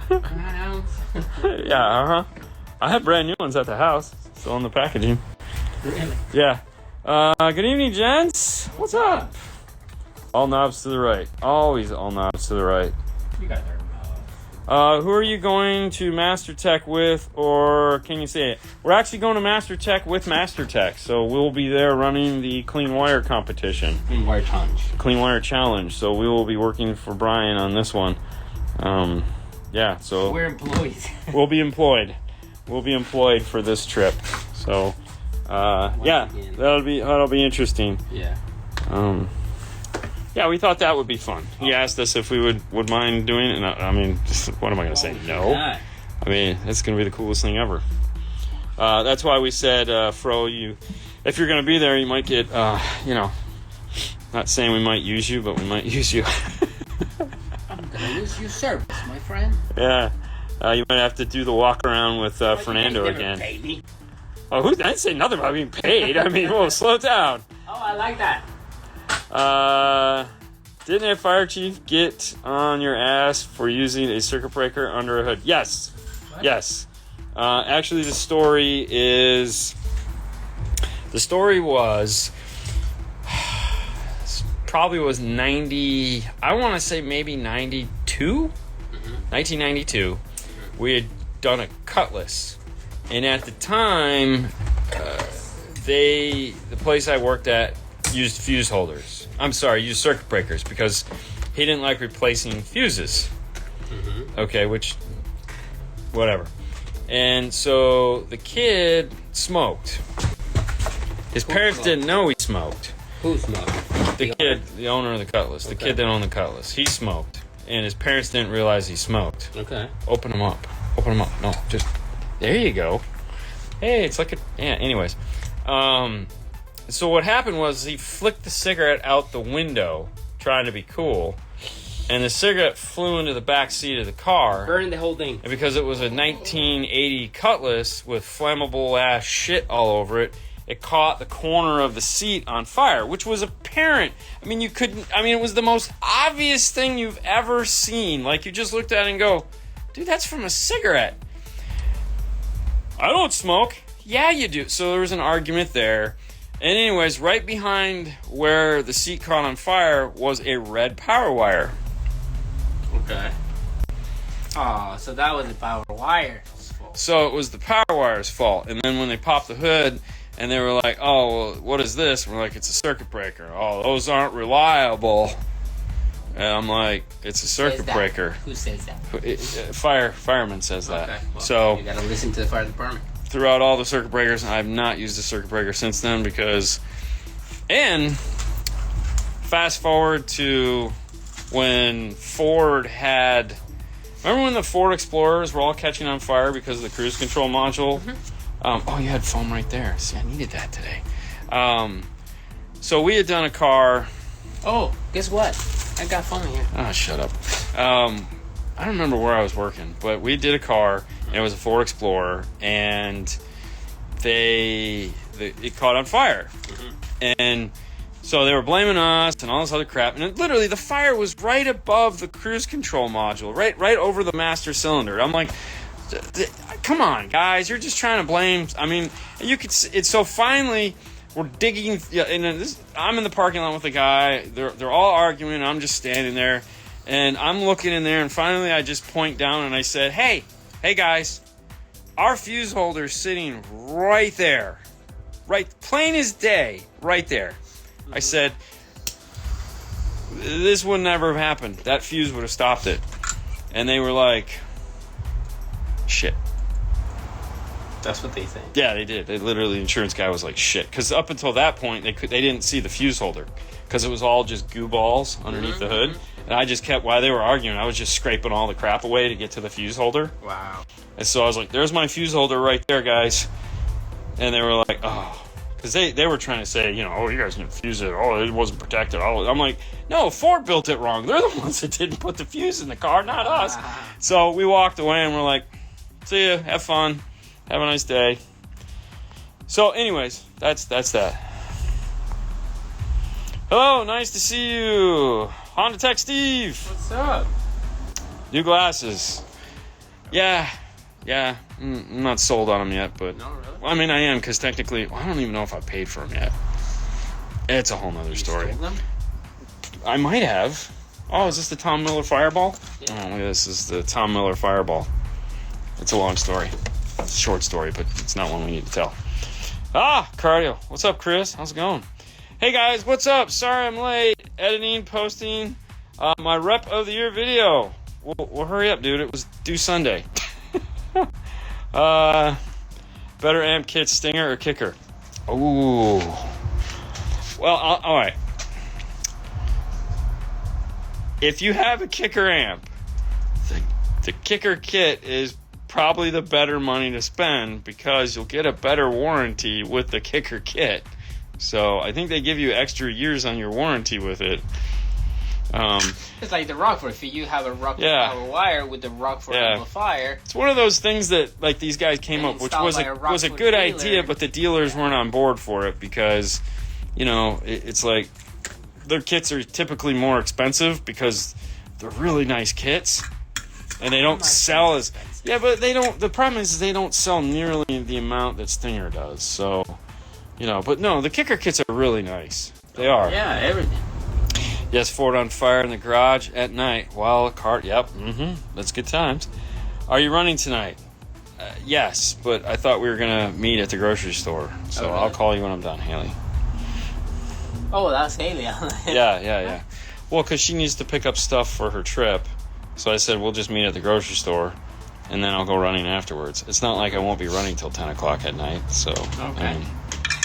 Yeah, I have brand new ones at the house, still in the packaging.
Really?
Yeah. Good evening, gents. What's up? All knobs to the right. Always all knobs to the right.
You got there.
Who are you going to Master Tech with, or can you say it? We're actually going to Master Tech with Master Tech, so we'll be there running the Clean Wire competition.
Clean Wire Challenge.
Clean Wire Challenge. So we will be working for Brian on this one. Yeah, so
we're employed.
we'll be employed. We'll be employed for this trip. So, yeah, that'll be interesting.
Yeah.
Yeah, we thought that would be fun. He asked us if we would mind doing it, and I mean, what am I going to say? No.
Yeah.
I mean, it's going to be the coolest thing ever. That's why we said, Fro, if you're going to be there, you might get, not saying we might use you, but we might use you.
I'm going to use your service, my friend.
Yeah. You might have to do the walk around with Fernando again.
Pay me.
Oh, I didn't say nothing about being paid. I mean, whoa, slow down.
Oh, I like that.
Didn't a fire chief get on your ass for using a circuit breaker under a hood? Yes.
What?
Yes. Actually, the story was probably was 90, I want to say maybe 92, 1992. We had done a Cutlass, and at the time, the place I worked at used fuse holders. Used circuit breakers because he didn't like replacing fuses. Okay, which, whatever. And so the kid smoked. His parents didn't know he smoked.
Who smoked?
The kid, the owner of the Cutlass. The kid that owned the Cutlass. He smoked. And his parents didn't realize he smoked.
Okay.
Open him up. No, just, there you go. Hey, it's like anyways. So what happened was he flicked the cigarette out the window, trying to be cool, and the cigarette flew into the back seat of the car.
Burning the whole thing.
And because it was a 1980 Cutlass with flammable ass shit all over it, it caught the corner of the seat on fire, which was apparent. I mean, it was the most obvious thing you've ever seen. Like, you just looked at it and go, dude, that's from a cigarette. I don't smoke. Yeah, you do. So there was an argument there. And anyways, right behind where the seat caught on fire was a red power wire.
Okay. Oh, so that was the power wire's fault.
So it was the power wire's fault. And then when they popped the hood and they were like, oh, well, what is this? And we're like, it's a circuit breaker. Oh, those aren't reliable. And I'm like, it's a circuit breaker.
Who says that?
Fireman says that.
Okay. Well,
so
you gotta listen to the fire department.
Throughout all the circuit breakers, I have not used a circuit breaker since then because, and fast forward to when Ford had, remember when the Ford Explorers were all catching on fire because of the cruise control module? Oh, you had foam right there. See, I needed that today. So we had done a car.
Oh, guess what? I got foam here.
Oh, shut up. I don't remember where I was working, but we did a car, and it was a Ford Explorer, and it caught on fire. And So they were blaming us and all this other crap. And literally, the fire was right above the cruise control module, right over the master cylinder. I'm like, come on, guys, you're just trying to blame. I mean, you could. It's so finally we're digging. And I'm in the parking lot with the guy. They're all arguing. I'm just standing there, and I'm looking in there. And finally, I just point down and I said, "Hey, guys, our fuse holder's sitting right there, right, plain as day, right there." I said, "This would never have happened. That fuse would have stopped it." And they were like, "Shit."
That's what they think.
Yeah, they did. They literally, the insurance guy was like, "Shit," because up until that point, they didn't see the fuse holder because it was all just goo balls underneath the hood. And I just kept, while they were arguing, I was just scraping all the crap away to get to the fuse holder.
Wow.
And so I was like, "There's my fuse holder right there, guys." And they were like, "Oh." Because they were trying to say, "Oh, you guys didn't fuse it. Oh, it wasn't protected." Oh, I'm like, "No, Ford built it wrong. They're the ones that didn't put the fuse in the car, not us." So we walked away and we're like, "See ya. Have fun. Have a nice day." So anyways, that's that. Hello, nice to see you. Honda Tech Steve.
What's up?
New glasses. Yeah. I'm not sold on them yet, but...
No, really?
Well, I mean, I am, because technically, I don't even know if I paid for them yet. It's a whole nother story.
You stole them?
I might have. Oh, is this the Tom Miller Fireball?
Yeah.
Oh, look at this. This is the Tom Miller Fireball. It's a long story. It's a short story, but it's not one we need to tell. Cardio. What's up, Chris? How's it going? Hey, guys. What's up? Sorry I'm late. Editing, posting my Rep of the Year video. Well, hurry up, dude. It was due Sunday. Better amp kit, Stinger or Kicker? Ooh. Well, all right. If you have a Kicker amp, the Kicker kit is probably the better money to spend because you'll get a better warranty with the Kicker kit. So I think they give you extra years on your warranty with it.
It's like the Rockford. If you have a Rockford power wire with the Rockford amplifier,
it's one of those things that like these guys came up, which was a good idea, but the dealers weren't on board for it because, it's like their kits are typically more expensive because they're really nice kits, and they don't sell as but they don't. The problem is they don't sell nearly the amount that Stinger does. So, but no, the Kicker kits are really nice. They are.
Yeah, everything.
Yes, Ford on fire in the garage at night while a cart. Yep, that's good times. Are you running tonight? Yes, but I thought we were gonna meet at the grocery store, so I'll call you when I'm done, Haley.
Oh, that's Haley.
Yeah. Well, because she needs to pick up stuff for her trip, so I said we'll just meet at the grocery store, and then I'll go running afterwards. It's not like I won't be running till 10 o'clock at night. So
okay.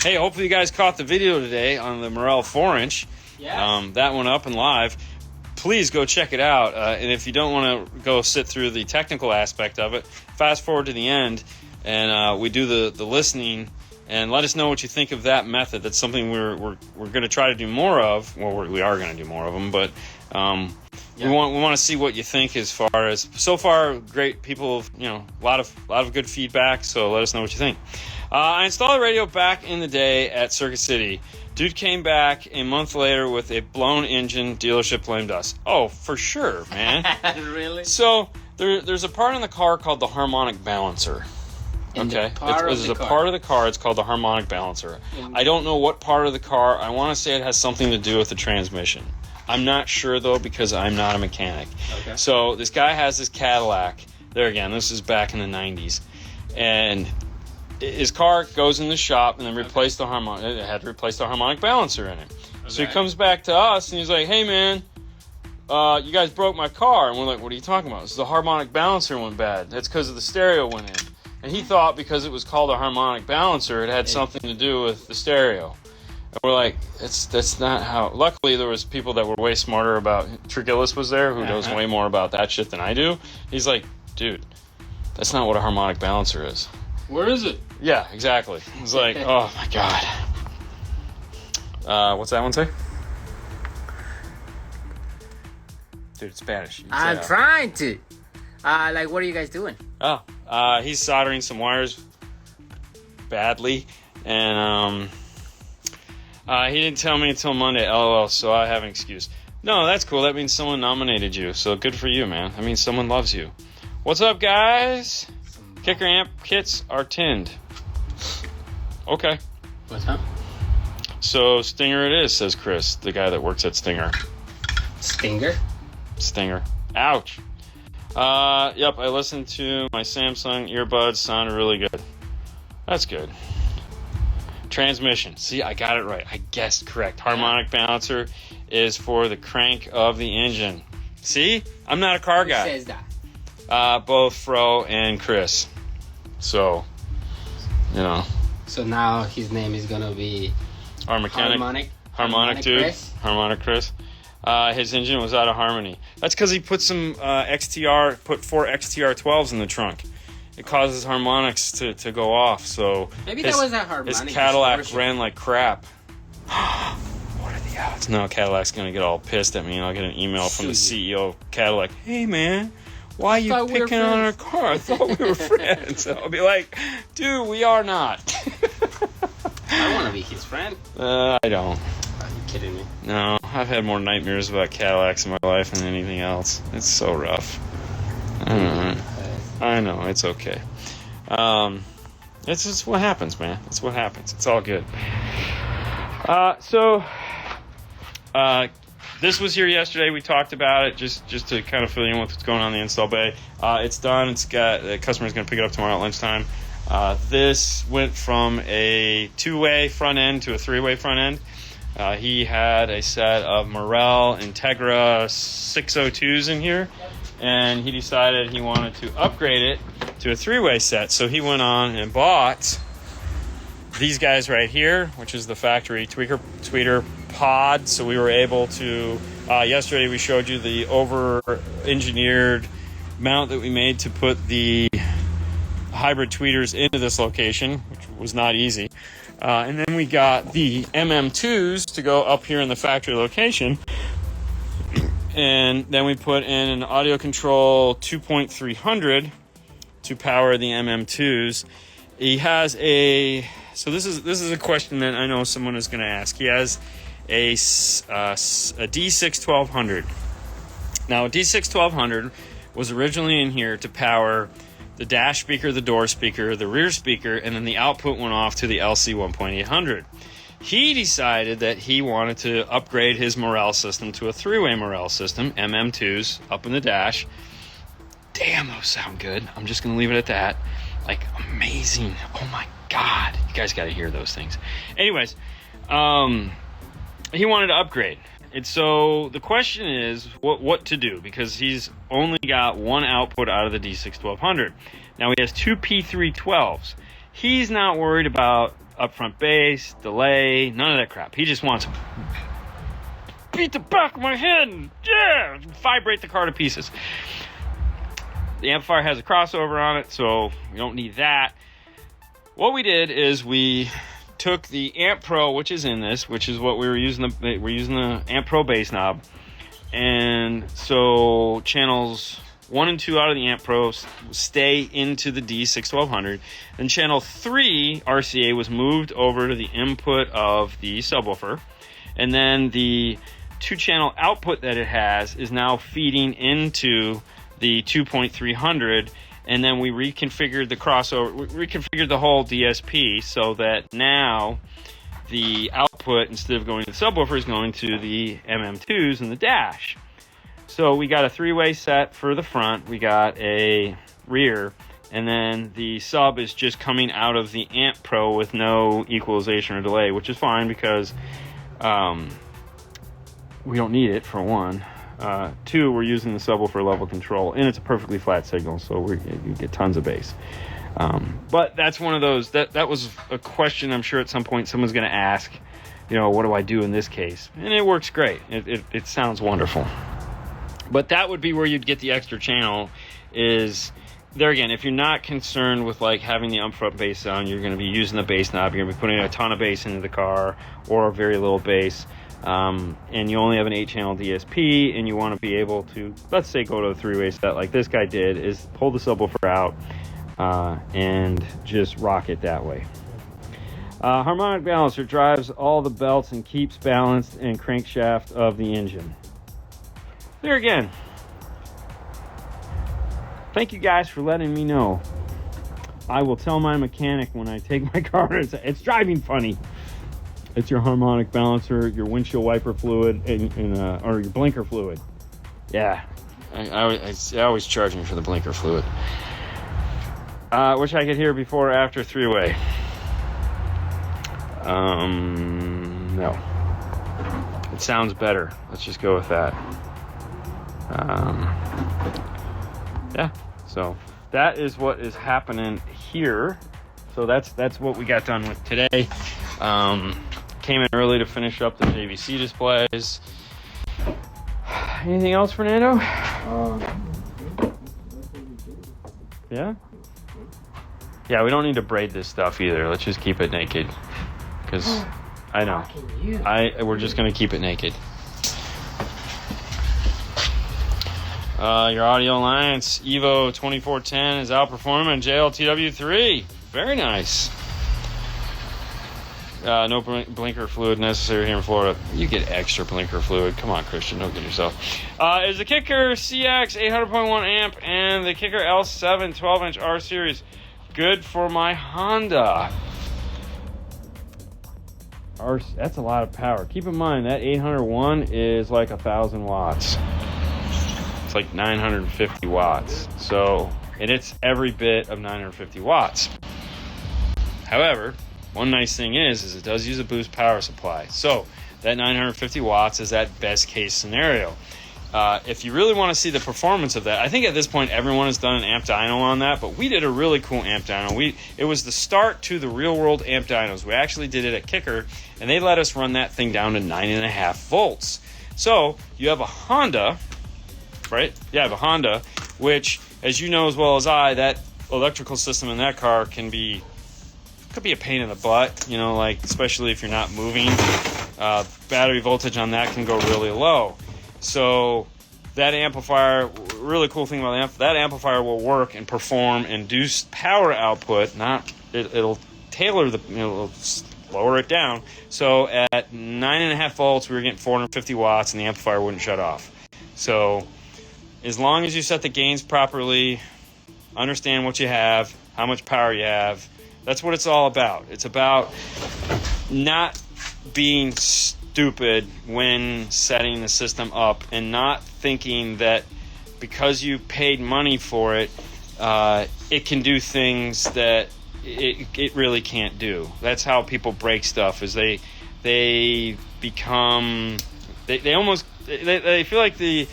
Hey, hopefully you guys caught the video today on the Morel 4-inch.
Yeah.
That one up and live. Please go check it out. And if you don't want to go sit through the technical aspect of it, fast forward to the end, and we do the listening. And let us know what you think of that method. That's something we're going to try to do more of. Well, we are going to do more of them, but we want to see what you think as far as so far. Great people, a lot of good feedback. So let us know what you think. I installed a radio back in the day at Circuit City. Dude came back a month later with a blown engine. Dealership blamed us. Oh, for sure, man.
Really?
So there's a part in the car called the harmonic balancer. Okay, there's a part of the car. It's called the harmonic balancer. I don't know what part of the car. I want to say it has something to do with the transmission. I'm not sure though because I'm not a mechanic.
Okay.
So this guy has this Cadillac. There again, this is back in the 90s, and his car goes in the shop and then replace the harmonic. It had to replace the harmonic balancer in it. Okay. So he comes back to us and he's like, "Hey man, you guys broke my car." And we're like, "What are you talking about?" This is the harmonic balancer went bad. That's because of the stereo went in. And he thought because it was called a harmonic balancer, it had something to do with the stereo. And we're like, that's not how. Luckily, there was people that were way smarter about. Trigillis was there, who knows way more about that shit than I do. He's like, "Dude, that's not what a harmonic balancer is."
Where is it?
Yeah, exactly. It's like, oh my god. What's that one say? Dude, it's Spanish.
I'm trying to. What are you guys doing?
Oh, he's soldering some wires badly, and He didn't tell me until Monday, LOL, so I have an excuse. No, that's cool. That means someone nominated you, so good for you, man. That means someone loves you. What's up, guys? Kicker amp kits are tinned. Okay.
What's up?
So Stinger it is, says Chris, the guy that works at Stinger.
Stinger?
Stinger. Ouch. Yep, I listened to my Samsung earbuds. Sounded really good. That's good. Transmission. See, I got it right. I guessed correct. Harmonic balancer is for the crank of the engine. See? I'm not a car guy.
Who says that?
Both Fro and Chris. So, you know.
So now his name is gonna be
Our mechanic. Harmonic dude.
Chris?
Harmonic Chris. His engine was out of harmony. That's because he put some put 4 XTR12s in the trunk. It causes harmonics to go off. So
maybe that was a harmonic.
His Cadillac ran like crap. What are the odds? No, Cadillac's gonna get all pissed at me, and I'll get an email from the CEO of Cadillac. Hey man, why are you picking on our car? I thought we were friends. I'll be like, dude, we are not.
I want to be his friend.
I don't.
Are you kidding me?
No, I've had more nightmares about Cadillacs in my life than anything else. It's so rough. I know, it's okay. It's just what happens, man. It's what happens. It's all good. This was here yesterday. We talked about it just to kind of fill you in with what's going on in the install bay. It's done. The customer's going to pick it up tomorrow at lunchtime. This went from a 2-way front end to a 3-way front end. He had a set of Morel Integra 602s in here, and he decided he wanted to upgrade it to a 3-way set. So he went on and bought these guys right here, which is the factory tweeter pod. So we were able to, yesterday we showed you the over-engineered mount that we made to put the hybrid tweeters into this location, which was not easy. And then we got the MM2s to go up here in the factory location. And then we put in an audio control 2.300 to power the MM2s. He has so this is a question that I know someone is going to ask. He has a D6 1200. Now a D6 1200 was originally in here to power the dash speaker, the door speaker, the rear speaker, and then the output went off to the LC 1.800. He decided that he wanted to upgrade his Morel system to a 3-way Morel system, MM2s, up in the dash. Damn, those sound good. I'm just going to leave it at that. Like, amazing. Oh my God. You guys got to hear those things. Anyways, he wanted to upgrade. And so the question is what to do, because he's only got one output out of the D6 1200. Now he has 2 P312s. He's not worried about upfront bass, delay, none of that crap. He just wants to beat the back of my head and vibrate the car to pieces. The amplifier has a crossover on it, so we don't need that. What we did is we took the Amp Pro, which is in this, which is what we're using the Amp Pro bass knob, and so channels 1 and 2 out of the Amp Pro stay into the D6 1200. Then channel 3 RCA was moved over to the input of the subwoofer, and then the 2-channel output that it has is now feeding into the 2.300. And then we reconfigured the crossover, we reconfigured the whole DSP so that now the output, instead of going to the subwoofer, is going to the MM2s in the dash. So we got a 3-way set for the front, we got a rear, and then the sub is just coming out of the Amp Pro with no equalization or delay, which is fine because we don't need it, for one. 2, we're using the subwoofer level control, and it's a perfectly flat signal, so you get tons of bass. But that's one of those, that was a question I'm sure at some point someone's going to ask, what do I do in this case? And it works great. It sounds wonderful. But that would be where you'd get the extra channel, is there again, if you're not concerned with like having the upfront bass sound, you're going to be using the bass knob, you're going to be putting a ton of bass into the car or very little bass. And you only have an 8-channel DSP, and you want to be able to, let's say, go to a 3-way set like this guy did, is pull the subwoofer out and just rock it that way. Harmonic balancer drives all the belts and keeps balanced and crankshaft of the engine. There again. Thank you guys for letting me know. I will tell my mechanic when I take my car. It's driving funny. It's your harmonic balancer, your windshield wiper fluid, or your blinker fluid. Yeah, I always charge me for the blinker fluid. Wish I could hear before or after three-way. No. It sounds better. Let's just go with that. Yeah, so that is what is happening here. So that's what we got done with today. Came in early to finish up the JVC displays. Anything else, Fernando? Yeah? Yeah, we don't need to braid this stuff either. Let's just keep it naked. Because I know. We're just going to keep it naked. Your Audio Alliance Evo 2410 is outperforming JLTW3. Very nice. No blinker fluid necessary here in Florida. You get extra blinker fluid. Come on, Christian, don't get yourself. Is the Kicker CX 800.1 amp and the Kicker L7 12-inch R series good for my Honda? That's a lot of power. Keep in mind that 801 is like 1,000 watts. It's like 950 watts. So, and it's every bit of 950 watts. However, one nice thing is it does use a boost power supply. So that 950 watts is that best case scenario. If you really want to see the performance of that, I think at this point everyone has done an amp dyno on that, but we did a really cool amp dyno. It was the start to the real world amp dynos. We actually did it at Kicker, and they let us run that thing down to 9.5 volts. So you have a Honda, right? Yeah, I have a Honda, which, as you know as well as I, that electrical system in that car could be a pain in the butt, like especially if you're not moving. Battery voltage on that can go really low. So that amplifier, really cool thing about that amplifier will work and perform and do power output. It'll tailor it'll lower it down. So at 9.5 volts, we were getting 450 watts, and the amplifier wouldn't shut off. So as long as you set the gains properly, understand what you have, how much power you have. That's what it's all about. It's about not being stupid when setting the system up and not thinking that because you paid money for it, it can do things that it really can't do. That's how people break stuff, is they become they feel like the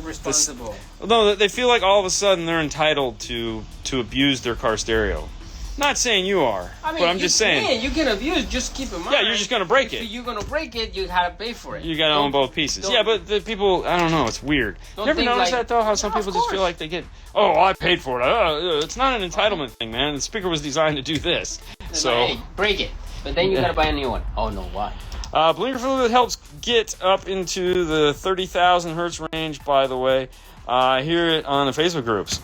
responsible.
No, they feel like all of a sudden they're entitled to abuse their car stereo. Not saying you are, but I'm just saying.
You can abuse, just keep in mind.
Yeah, you're just going to break it.
If you're going to break it, you have to pay for it.
You got to own both pieces. Yeah, but the people, I don't know, it's weird. Never noticed that, though, how some people just feel like they get, I paid for it. It's not an entitlement thing, man. The speaker was designed to do this. So
hey, break it. But then you got to buy a new one. Oh, no, why?
Blinker fluid helps get up into the 30,000 hertz range, by the way. Hear it on the Facebook groups.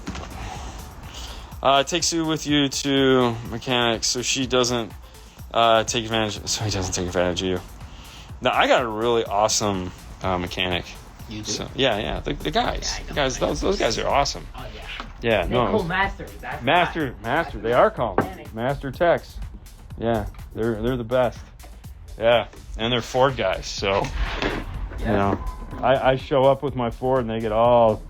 It takes you with you to mechanics, so he doesn't take advantage of you. Now, I got a really awesome mechanic.
You do?
So, yeah, the guys. Yeah, the guys, those guys are awesome.
Oh, yeah.
Yeah,
they're called masters.
Master. They are called master techs. Yeah, they're the best. Yeah, and they're Ford guys, so I show up with my Ford and they get all,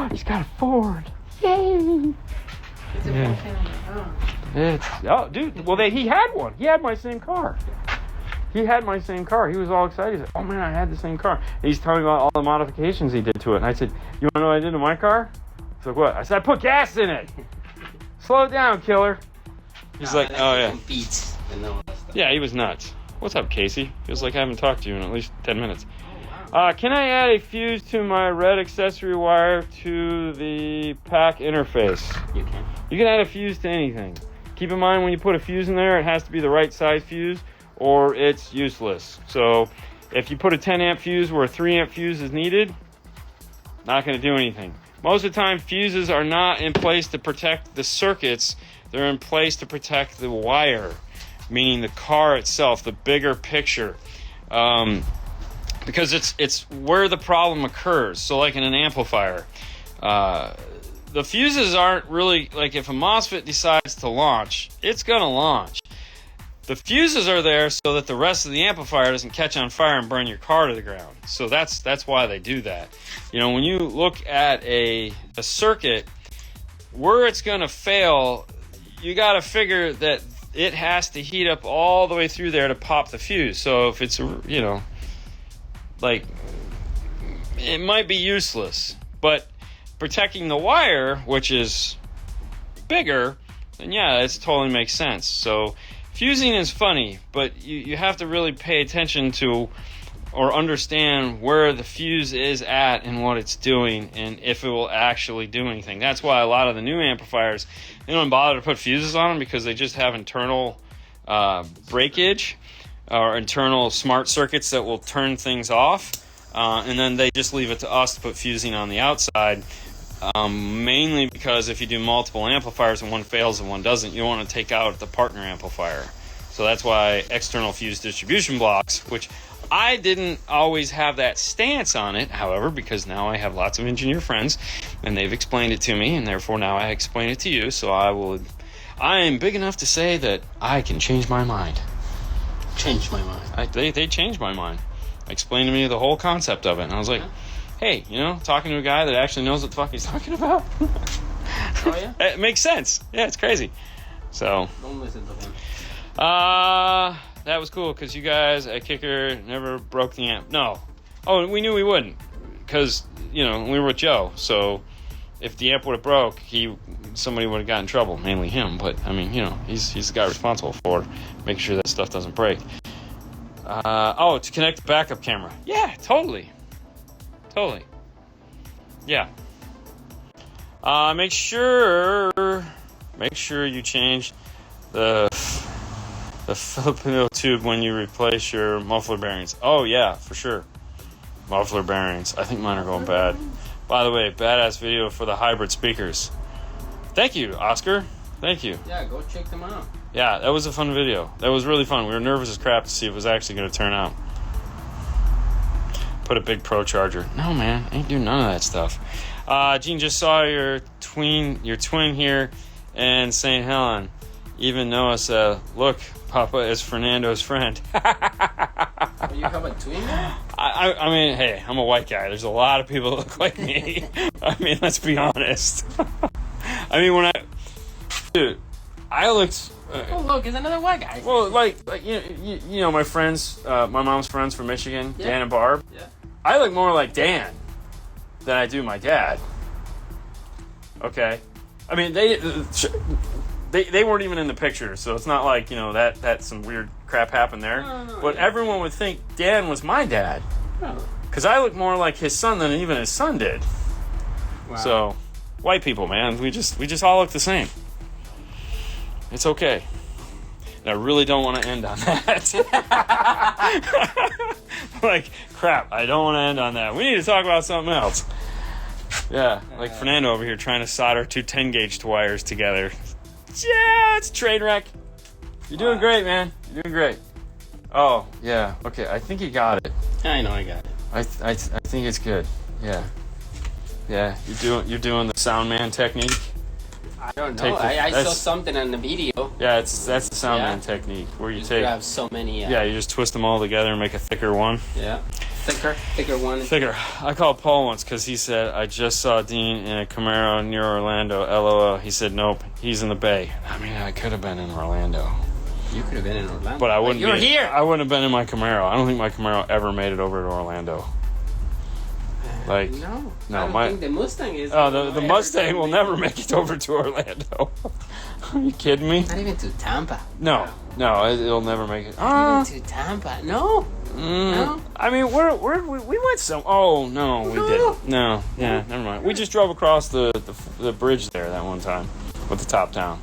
he's got a Ford, yay! Dude. Well, he had one. He had my same car. He was all excited. He said, "Oh man, I had the same car." And he's telling me about all the modifications he did to it. And I said, "You want to know what I did to my car?" He's like, "What?" I said, "I put gas in it." Slow it down, killer. He's like, "Oh yeah."
Beats and all that stuff.
Yeah, he was nuts. What's up, Casey? Feels like I haven't talked to you in at least 10 minutes. Can I add a fuse to my red accessory wire to the pack interface?
You can.
You can add a fuse to anything. Keep in mind when you put a fuse in there, it has to be the right size fuse or it's useless. So if you put a 10 amp fuse where a 3 amp fuse is needed, not going to do anything. Most of the time, fuses are not in place to protect the circuits. They're in place to protect the wire. meaning the car itself, the bigger picture. Because it's where the problem occurs. So like in an amplifier, the fuses aren't really, like if a MOSFET decides to launch, it's going to launch. The fuses are there so that the rest of the amplifier doesn't catch on fire and burn your car to the ground. So that's why they do that. When you look at a circuit, where it's going to fail, you got to figure that it has to heat up all the way through there to pop the fuse. So if it's, like, it might be useless. But protecting the wire, which is bigger, then yeah, it totally makes sense. So fusing is funny, but you have to really pay attention to or understand where the fuse is at and what it's doing and if it will actually do anything. That's why a lot of the new amplifiers, they don't bother to put fuses on them because they just have internal breakage or internal smart circuits that will turn things off. And then they just leave it to us to put fusing on the outside. Mainly because if you do multiple amplifiers and one fails and one doesn't, you don't want to take out the partner amplifier. So that's why external fuse distribution blocks, which I didn't always have that stance on it, however, because now I have lots of engineer friends and they've explained it to me, and therefore now I explain it to you. So I am big enough to say that I can change my mind.
Change my mind.
They changed my mind. Explained to me the whole concept of it, and I was like, hey, talking to a guy that actually knows what the fuck he's talking about.
Oh, yeah?
It makes sense. Yeah, it's crazy. So
Don't listen to him.
that was cool because you guys at Kicker never broke the amp. No. Oh, we knew we wouldn't because, we were with Joe. So if the amp would have broke, somebody would have gotten in trouble, mainly him. But, I mean, he's the guy responsible for making sure that stuff doesn't break. To connect the backup camera. Yeah, totally. Yeah. Make sure you change the Filipino tube when you replace your muffler bearings. Oh yeah, for sure. Muffler bearings. I think mine are going bad. By the way, badass video for the hybrid speakers. Thank you, Oscar. Thank you.
Yeah, go check them out.
Yeah, that was a fun video. That was really fun. We were nervous as crap to see if it was actually going to turn out. Put a big pro charger. No, man, I ain't doing none of that stuff. Gene just saw your twin here and St. Helen. Even Noah said, look, Papa is Fernando's friend.
Oh, you have a twin now?
I mean, hey, I'm a white guy. There's a lot of people that look like me. I mean, let's be honest. I mean, I looked...
oh, look, it's another white guy.
Well, like my friends, my mom's friends from Michigan,
yeah.
Dan and Barb.
Yeah.
I look more like Dan than I do my dad. Okay, I mean they weren't even in the picture, so it's not like that some weird crap happened there.
No,
but
yeah.
Everyone would think Dan was my dad
Oh.
because I look more like his son than even his son did.
Wow.
So, white people, man, we just all look the same. It's okay. And I really don't want to end on that. Like, crap, I don't want to end on that. We need to talk about something else. Yeah, like Fernando over here trying to solder two 10-gauge wires together. Yeah, it's a train wreck. You're doing great, man. You're doing great. Oh, yeah. Okay, I think you got it.
I know I got it.
I think it's good. Yeah. Yeah, you're doing the sound man technique.
I don't know. I saw something on the video.
Yeah, that's the soundman technique where you
grab so many.
Yeah, you just twist them all together and make a thicker one.
Yeah, thicker one.
Thicker. I called Paul once because he said I just saw Dean in a Camaro near Orlando. LOL. He said nope, he's in the Bay. I mean, I could have been in Orlando.
You could have been in Orlando,
but I wouldn't.
You're here.
I wouldn't have been in my Camaro. I don't think my Camaro ever made it over to Orlando. Like
no,
I
don't think the Mustang is.
Oh, the Mustang will never make it over to Orlando. Are you kidding me?
Not even to Tampa.
No, it'll never make it.
Not even to Tampa. No. No.
I mean, we went some. Oh no, we didn't. No, yeah, never mind. We just drove across the bridge there that one time with the top down.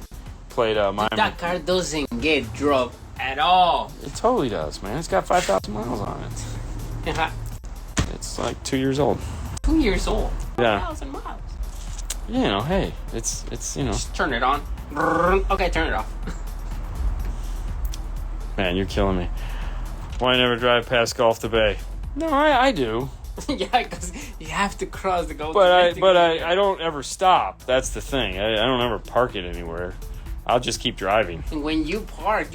Played Miami.
That car doesn't get drove at all.
It totally does, man. It's got 5,000 miles on it. It's like 2 years old.
2 years old.
Yeah.
1,000 miles.
Hey, it's
Just turn it on. Okay, turn it off.
Man, you're killing me. Why never drive past Gulf to Bay? No, I do.
Yeah, because you have to cross the Gulf.
But I don't ever stop. That's the thing. I don't ever park it anywhere. I'll just keep driving.
And when you park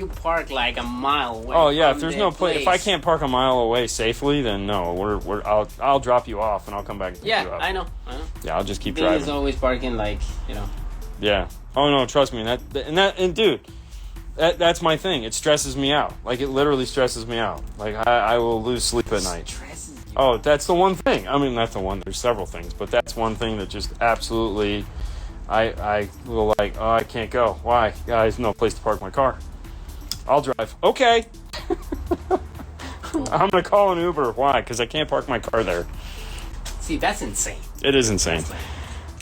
like a mile away.
Oh yeah, if there's no place, if I can't park a mile away safely, then no, I'll drop you off and I'll come back and pick you up.
I know.
Yeah, I'll just keep
Dean
driving.
is always parking like,
Yeah. Oh no, trust me. And dude, that's my thing. It stresses me out. Like it literally stresses me out. Like I will lose sleep at night.
Stresses you.
Oh, that's the one thing. I mean, not the one. There's several things, but that's one thing that just absolutely. I will like, oh, I can't go. Why? There's no place to park my car. I'll drive. Okay. I'm going to call an Uber. Why? Because I can't park my car there.
See, that's insane.
It is insane.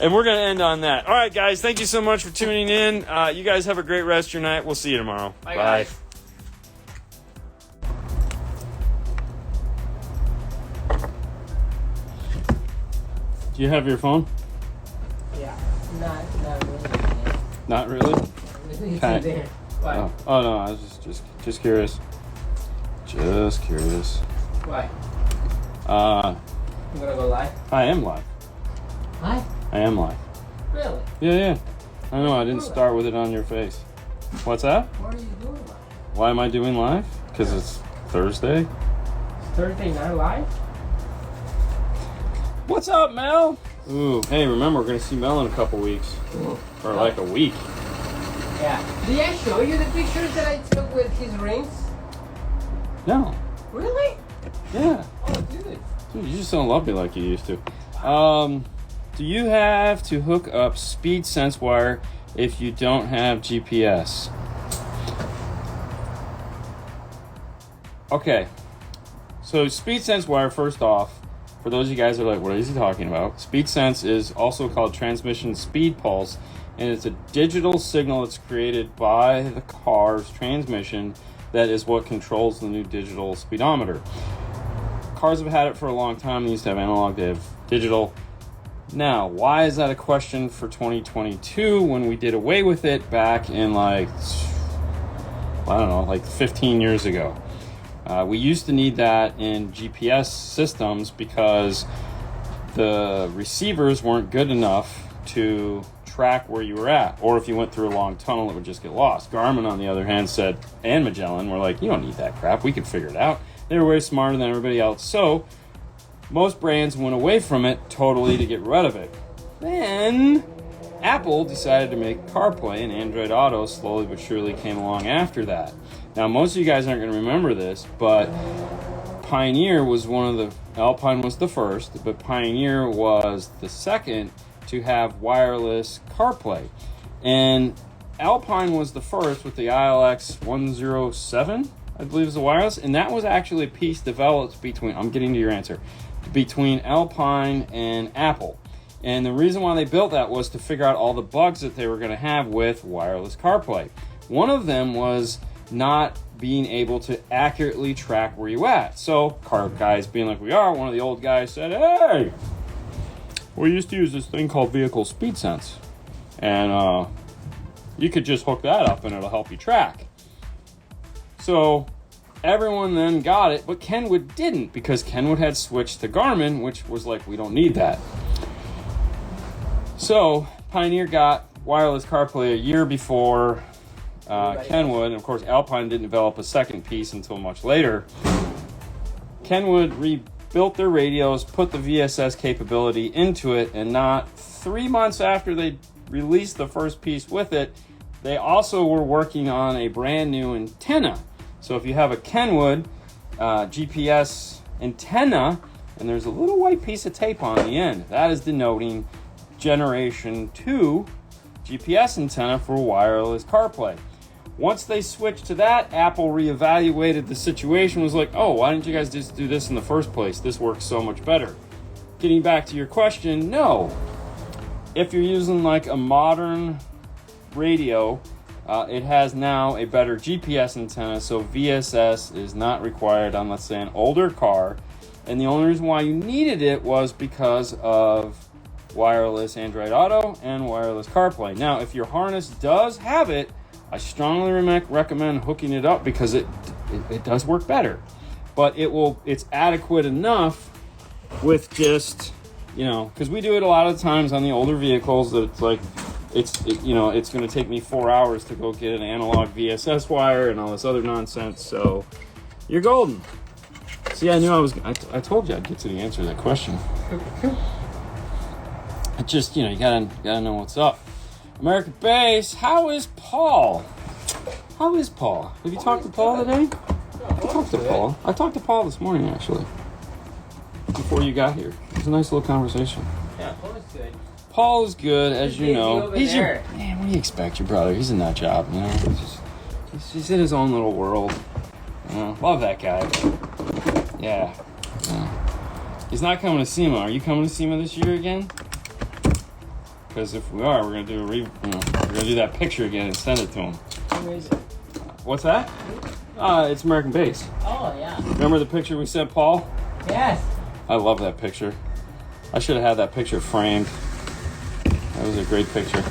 And we're going to end on that. All right, guys. Thank you so much for tuning in. You guys have a great rest of your night. We'll see you tomorrow.
Bye. Guys.
Do you have your phone?
Yeah. Not really.
Not really?
It's in there. Why?
Oh no, I was just curious. Just curious.
Why? You gonna go live?
I am live.
Live?
I am live.
Really?
Yeah. I know, I didn't start with it on your face. What's that?
What are you doing live?
Why am I doing live? Because it's Thursday.
It's Thursday night live?
What's up, Mel? Ooh, hey, remember, we're going to see Mel in a couple weeks. Or like a week.
Yeah. Did I show you the pictures that I took with his rings?
No.
Really?
Yeah.
Oh, dude.
Dude, you just don't love me like you used to. Do you have to hook up speed sense wire if you don't have GPS? Okay. So speed sense wire, first off, for those of you guys that are like, what is he talking about? Speed sense is also called transmission speed pulse, and it's a digital signal that's created by the car's transmission that is what controls the new digital speedometer. Cars have had it for a long time. They used to have analog, they have digital. Now, why is that a question for 2022 when we did away with it back in like 15 years ago? We used to need that in GPS systems because the receivers weren't good enough to track where you were at. Or if you went through a long tunnel, it would just get lost. Garmin, on the other hand, said, and Magellan were like, you don't need that crap. We can figure it out. They were way smarter than everybody else. So most brands went away from it totally to get rid of it. Then Apple decided to make CarPlay, and Android Auto slowly but surely came along after that. Now, most of you guys aren't going to remember this, but Pioneer was Alpine was the first, but Pioneer was the second to have wireless CarPlay. And Alpine was the first with the ILX 107, I believe is the wireless, and that was actually a piece developed between Alpine and Apple. And the reason why they built that was to figure out all the bugs that they were going to have with wireless CarPlay. One of them was not being able to accurately track where you at. So car guys being like we are, one of the old guys said, hey, we used to use this thing called vehicle speed sense, and you could just hook that up and it'll help you track. So everyone then got it, but Kenwood didn't, because Kenwood had switched to Garmin, which was like, we don't need that. So Pioneer got wireless CarPlay a year before Kenwood, and of course Alpine didn't develop a second piece until much later. Kenwood rebuilt their radios, put the VSS capability into it, and not 3 months after they released the first piece with it, they also were working on a brand new antenna. So if you have a Kenwood GPS antenna, and there's a little white piece of tape on the end, that is denoting Generation 2 GPS antenna for wireless CarPlay. Once they switched to that, Apple reevaluated the situation, was like, oh, why didn't you guys just do this in the first place? This works so much better. Getting back to your question, no. If you're using like a modern radio, it has now a better GPS antenna, so VSS is not required on, let's say, an older car. And the only reason why you needed it was because of wireless Android Auto and wireless CarPlay. Now, if your harness does have it, I strongly recommend hooking it up, because it it does work better, but it's adequate enough with just, because we do it a lot of times on the older vehicles that it's like, it's going to take me 4 hours to go get an analog VSS wire and all this other nonsense. So you're golden. See, I knew I told you I'd get to the answer to that question. It just, you gotta know what's up. American Base, how is Paul? Have you talked to Paul today? I talked to Paul this morning, actually, before you got here. It was a nice little conversation.
Yeah, Paul is good.
Paul is good, as you know.
He's your
man. What do you expect, your brother? He's in that job, he's in his own little world. Love that guy. Yeah. He's not coming to SEMA. Are you coming to SEMA this year again? Because if we are, we're gonna do we're gonna do that picture again and send it to him.
Who is it?
What's that? It's American Base.
Oh yeah.
Remember the picture we sent Paul?
Yes.
I love that picture. I should have had that picture framed. That was a great picture.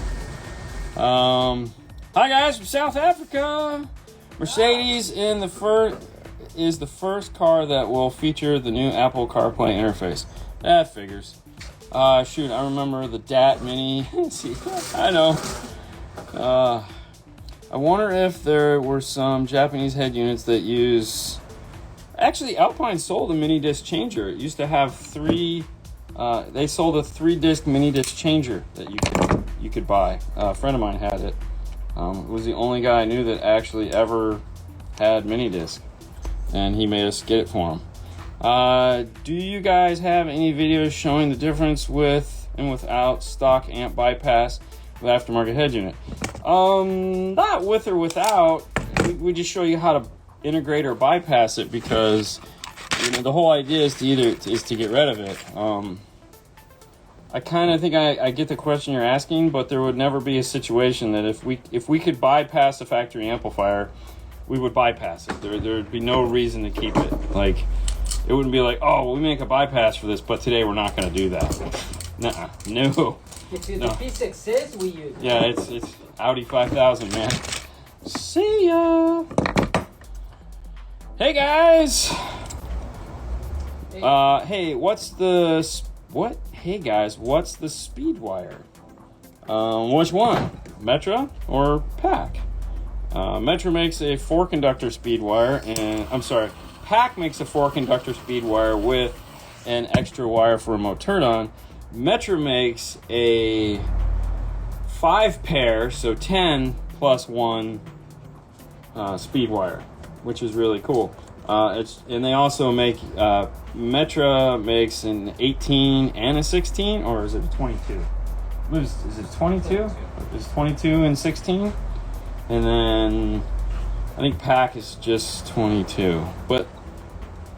Hi guys from South Africa. Mercedes is the first car that will feature the new Apple CarPlay interface. That figures. Shoot, I remember the DAT Mini. I know. I wonder if there were some Japanese head units that use... Actually, Alpine sold a mini disc changer. It used to have three... they sold a 3-disc mini disc changer that you could buy. A friend of mine had it. It was the only guy I knew that actually ever had mini disc, and he made us get it for him. Do you guys have any videos showing the difference with and without stock amp bypass with aftermarket head unit? Not with or without. We just show you how to integrate or bypass it, because the whole idea is to get rid of it. I kind of think I get the question you're asking, but there would never be a situation that if we could bypass a factory amplifier, we would bypass it. There'd be no reason to keep it. Like, it wouldn't be like, oh, well, we make a bypass for this, but today we're not going to do that. Nuh-uh. No.
If the P6 we use.
Yeah, it's Audi 5000, man. See ya. Hey guys. Hey, what's the speed wire? Which one? Metra or PAC? Metra makes a 4-conductor speed wire, PAC makes a 4-conductor speed wire with an extra wire for remote turn on. Metra makes a 5-pair, so 10 plus 1 speed wire, which is really cool. And they also make Metra makes an 18 and a 16, or is it a 22? Is it 22? Is 22 and 16? And then I think PAC is just 22. But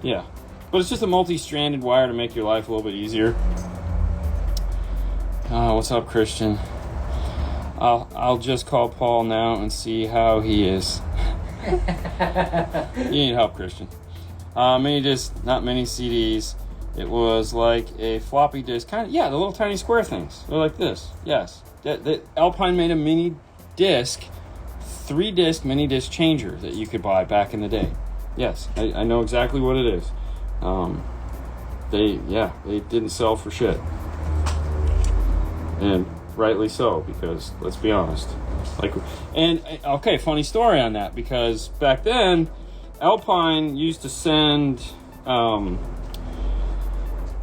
yeah, but it's just a multi-stranded wire to make your life a little bit easier. What's up, Christian? I'll just call Paul now and see how he is. You need help, Christian. Mini disc, not many CDs. It was like a floppy disk, the little tiny square things. They're like this. Yes, that Alpine made a mini disc, 3-disc mini disc changer that you could buy back in the day. Yes, I know exactly what it is. They didn't sell for shit, and rightly so, because let's be honest. Okay, funny story on that, because back then Alpine used to send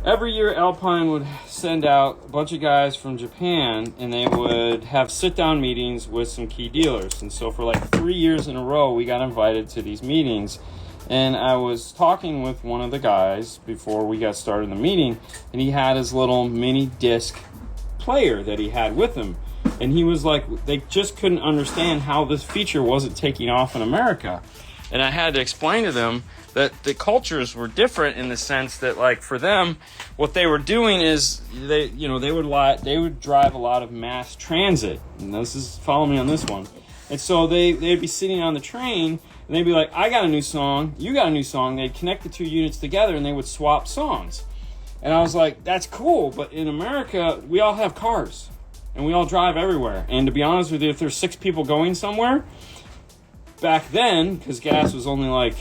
every year Alpine would send out a bunch of guys from Japan, and they would have sit-down meetings with some key dealers. And so for like 3 years in a row, we got invited to these meetings. And I was talking with one of the guys before we got started in the meeting, and he had his little mini disc player that he had with him. And he was like, they just couldn't understand how this feature wasn't taking off in America. And I had to explain to them that the cultures were different in the sense that, like, for them, what they were doing is they would drive a lot of mass transit. And follow me on this one. And so they'd be sitting on the train, and they'd be like, I got a new song, you got a new song. They'd connect the two units together, and they would swap songs. And I was like, that's cool, but in America, we all have cars, and we all drive everywhere. And to be honest with you, if there's 6 people going somewhere, back then, because gas was only like,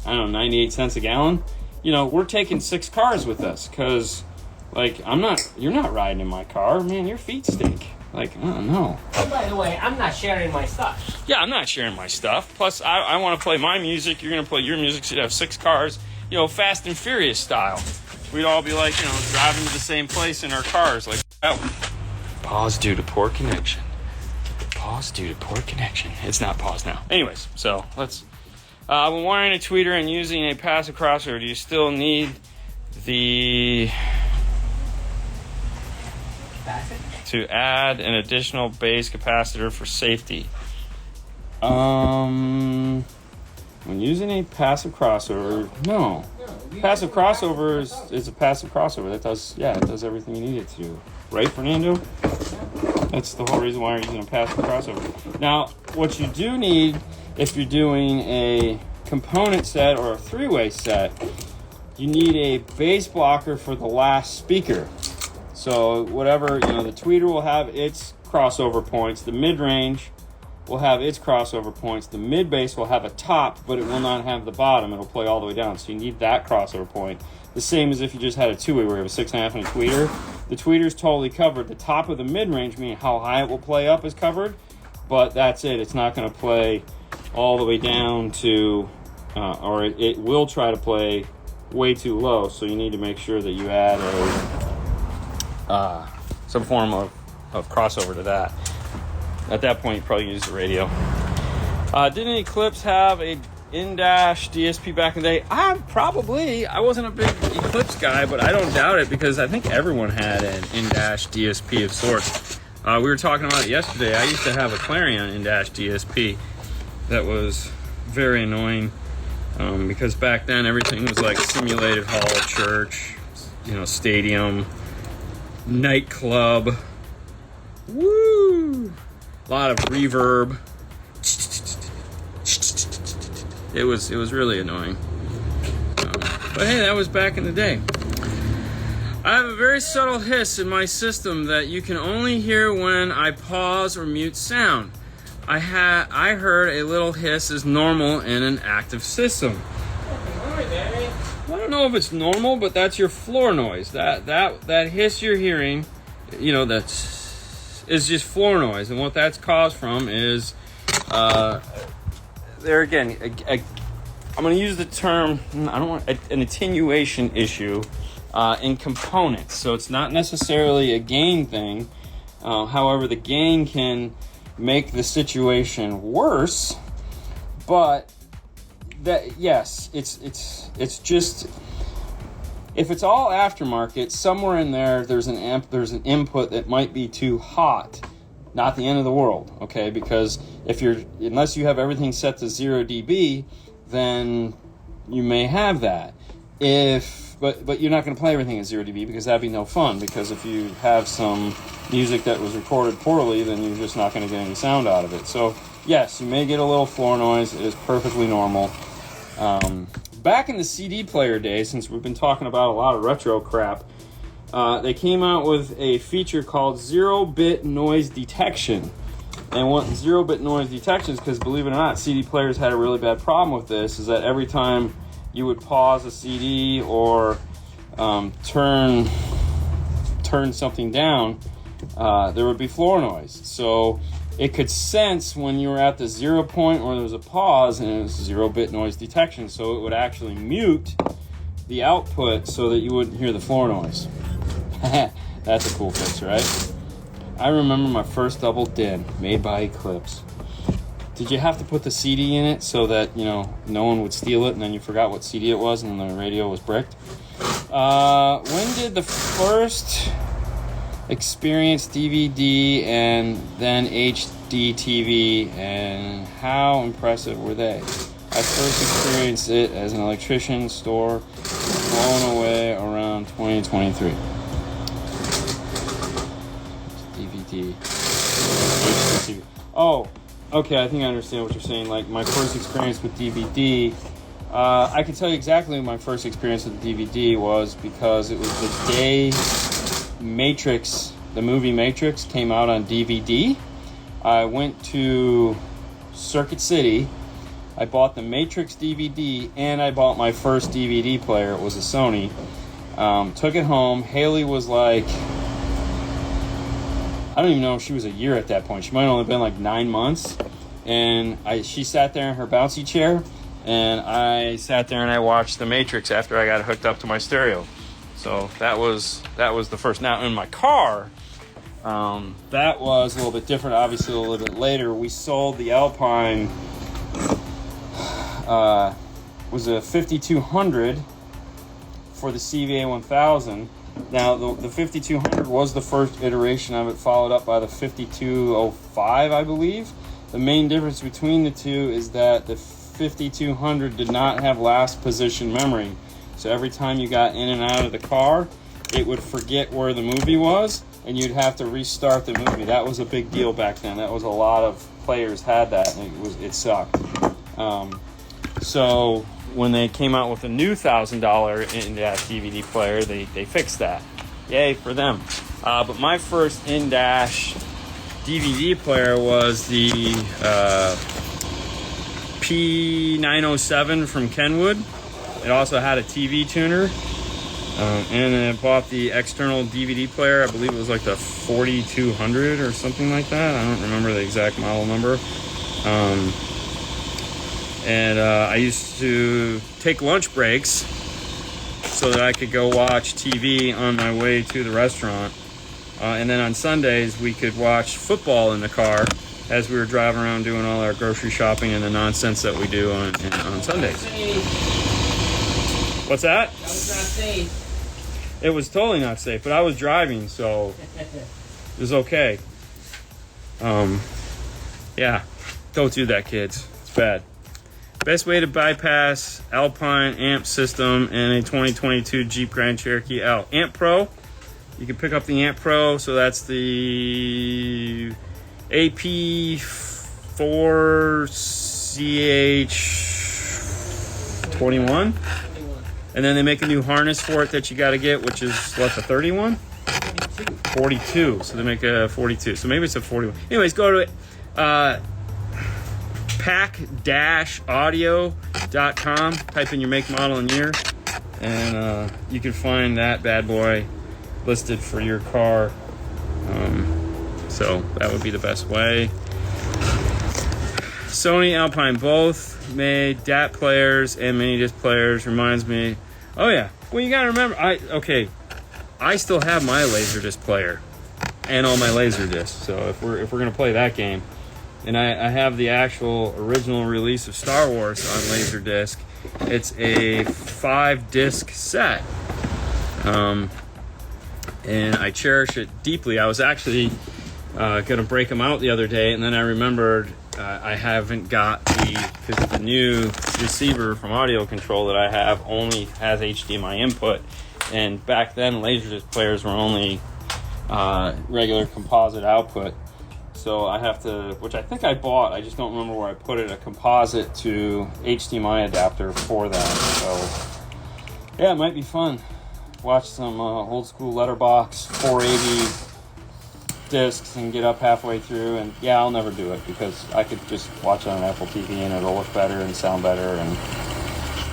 I don't know, 98 cents a gallon, you know, we're taking 6 cars with us, because, like, you're not riding in my car. Man, your feet stink. Like, I don't know.
Oh, by the way, I'm not sharing my stuff.
Yeah, I'm not sharing my stuff. Plus, I want to play my music. You're going to play your music, so you'd have 6 cars, you know, Fast and Furious style. We'd all be like, you know, driving to the same place in our cars. Like, oh. Pause due to poor connection. Pause due to poor connection. It's not paused now. Anyways, so let's... when wiring a tweeter and using a passive crossover, do you still need the... to add an additional base capacitor for safety? When using a passive crossover, no. Passive crossover is a passive crossover. It does everything you need it to. Right, Fernando? That's the whole reason why you're using a passive crossover. Now, what you do need, if you're doing a component set or a 3-way set, you need a bass blocker for the last speaker. So whatever, you know, the tweeter will have its crossover points, the mid-range will have its crossover points, the mid-bass will have a top, but it will not have the bottom. It'll play all the way down, so you need that crossover point. The same as if you just had a 2-way where you have a 6.5 and a tweeter. The tweeter's totally covered. The top of the mid-range, meaning how high it will play up, is covered, but that's it. It's not going to play all the way down to, or it will try to play way too low, so you need to make sure that you add some form of crossover to that. At that point, you probably use the radio. Didn't Eclipse have a in-dash DSP back in the day? I wasn't a big Eclipse guy, but I don't doubt it, because I think everyone had an in-dash DSP of sorts. We were talking about it yesterday. I used to have a Clarion in-dash DSP that was very annoying, because back then everything was like simulated hall, church, you know, stadium, nightclub. Woo! A lot of reverb. It was really annoying. But hey, that was back in the day. I have a very subtle hiss in my system that you can only hear when I pause or mute sound. I heard a little hiss is normal in an active system. I don't know if it's normal, but that's your floor noise. That hiss you're hearing, you know, is just floor noise, and what that's caused from is there again. I'm going to use the term. I don't want an attenuation issue in components. So it's not necessarily a gain thing. However, the gain can make the situation worse. But that, yes, it's just, if it's all aftermarket, somewhere in there's an input that might be too hot. Not the end of the world, okay? Because unless you have everything set to 0 dB, then you may have that. But you're not going to play everything at 0 dB, because that'd be no fun. Because if you have some music that was recorded poorly, then you're just not going to get any sound out of it. So yes, you may get a little floor noise. It is perfectly normal. Back in the CD player days, since we've been talking about a lot of retro crap, they came out with a feature called 0-bit noise detection. And what 0-bit noise detection is, because believe it or not, CD players had a really bad problem with this, is that every time you would pause a CD or turn something down, there would be floor noise. So it could sense when you were at the 0 point or there was a pause, and it was 0-bit noise detection. So it would actually mute the output so that you wouldn't hear the floor noise. That's a cool fix, right? I remember my first double DIN made by Eclipse. Did you have to put the CD in it so that, you know, no one would steal it, and then you forgot what CD it was and the radio was bricked? When did the first experience DVD and then HD TV, and how impressive were they? I first experienced it as an electrician store, blown away around 2023. DVD. HD TV. Oh, okay, I think I understand what you're saying. Like, my first experience with DVD, I can tell you exactly what my first experience with the DVD was, because it was the day Matrix, the movie Matrix, came out on DVD. I went to Circuit City. I bought the Matrix DVD, and I bought my first DVD player. It was a Sony. Took it home. Haley was like, I don't even know if she was a year at that point. She might have only been like 9 months. And she sat there in her bouncy chair, and I sat there and I watched The Matrix after I got it hooked up to my stereo. So that was the first. Now in my car, that was a little bit different. Obviously, a little bit later, we sold the Alpine. Was a 5200 for the CVA 1000. Now the 5200 was the first iteration of it, followed up by the 5205, I believe. The main difference between the two is that the 5200 did not have last position memory. So every time you got in and out of the car, it would forget where the movie was, and you'd have to restart the movie. That was a big deal back then. That was a lot of players had that, and it sucked. So when they came out with a new $1,000 in-dash DVD player, they fixed that. Yay for them. But my first in-dash DVD player was the P907 from Kenwood. It also had a TV tuner. And I bought the external DVD player. I believe it was like the 4200 or something like that. I don't remember the exact model number. And I used to take lunch breaks so that I could go watch TV on my way to the restaurant. And then on Sundays, we could watch football in the car as we were driving around doing all our grocery shopping and the nonsense that we do on Sundays. What's that?
That was not safe.
It was totally not safe, but I was driving, so it was okay. Yeah, don't do that, kids. It's bad. Best way to bypass Alpine amp system in a 2022 Jeep Grand Cherokee L. Amp Pro. You can pick up the Amp Pro, so that's the AP4CH21. And then they make a new harness for it that you got to get, which is, what, the 31? 42. So they make a 42. So maybe it's a 41. Anyways, go to it. pack-audio.com. Type in your make, model, and year. And you can find that bad boy listed for your car. So that would be the best way. Sony, Alpine both made DAT players and mini disc players. Reminds me. Oh yeah. Well, you gotta remember. I still have my Laserdisc player and all my Laserdiscs. So if we're gonna play that game, and I have the actual original release of Star Wars on Laserdisc. It's a 5-disc set, and I cherish it deeply. I was actually gonna break them out the other day, and then I remembered. I haven't got because the new receiver from Audio Control that I have only has HDMI input, and back then Laserdisc players were only regular composite output. So I have to, which I think I bought, I just don't remember where I put it, a composite to HDMI adapter for that. So yeah, it might be fun. Watch some old school letterbox 480 discs and get up halfway through, and yeah, I'll never do it because I could just watch it on Apple TV and it'll look better and sound better, and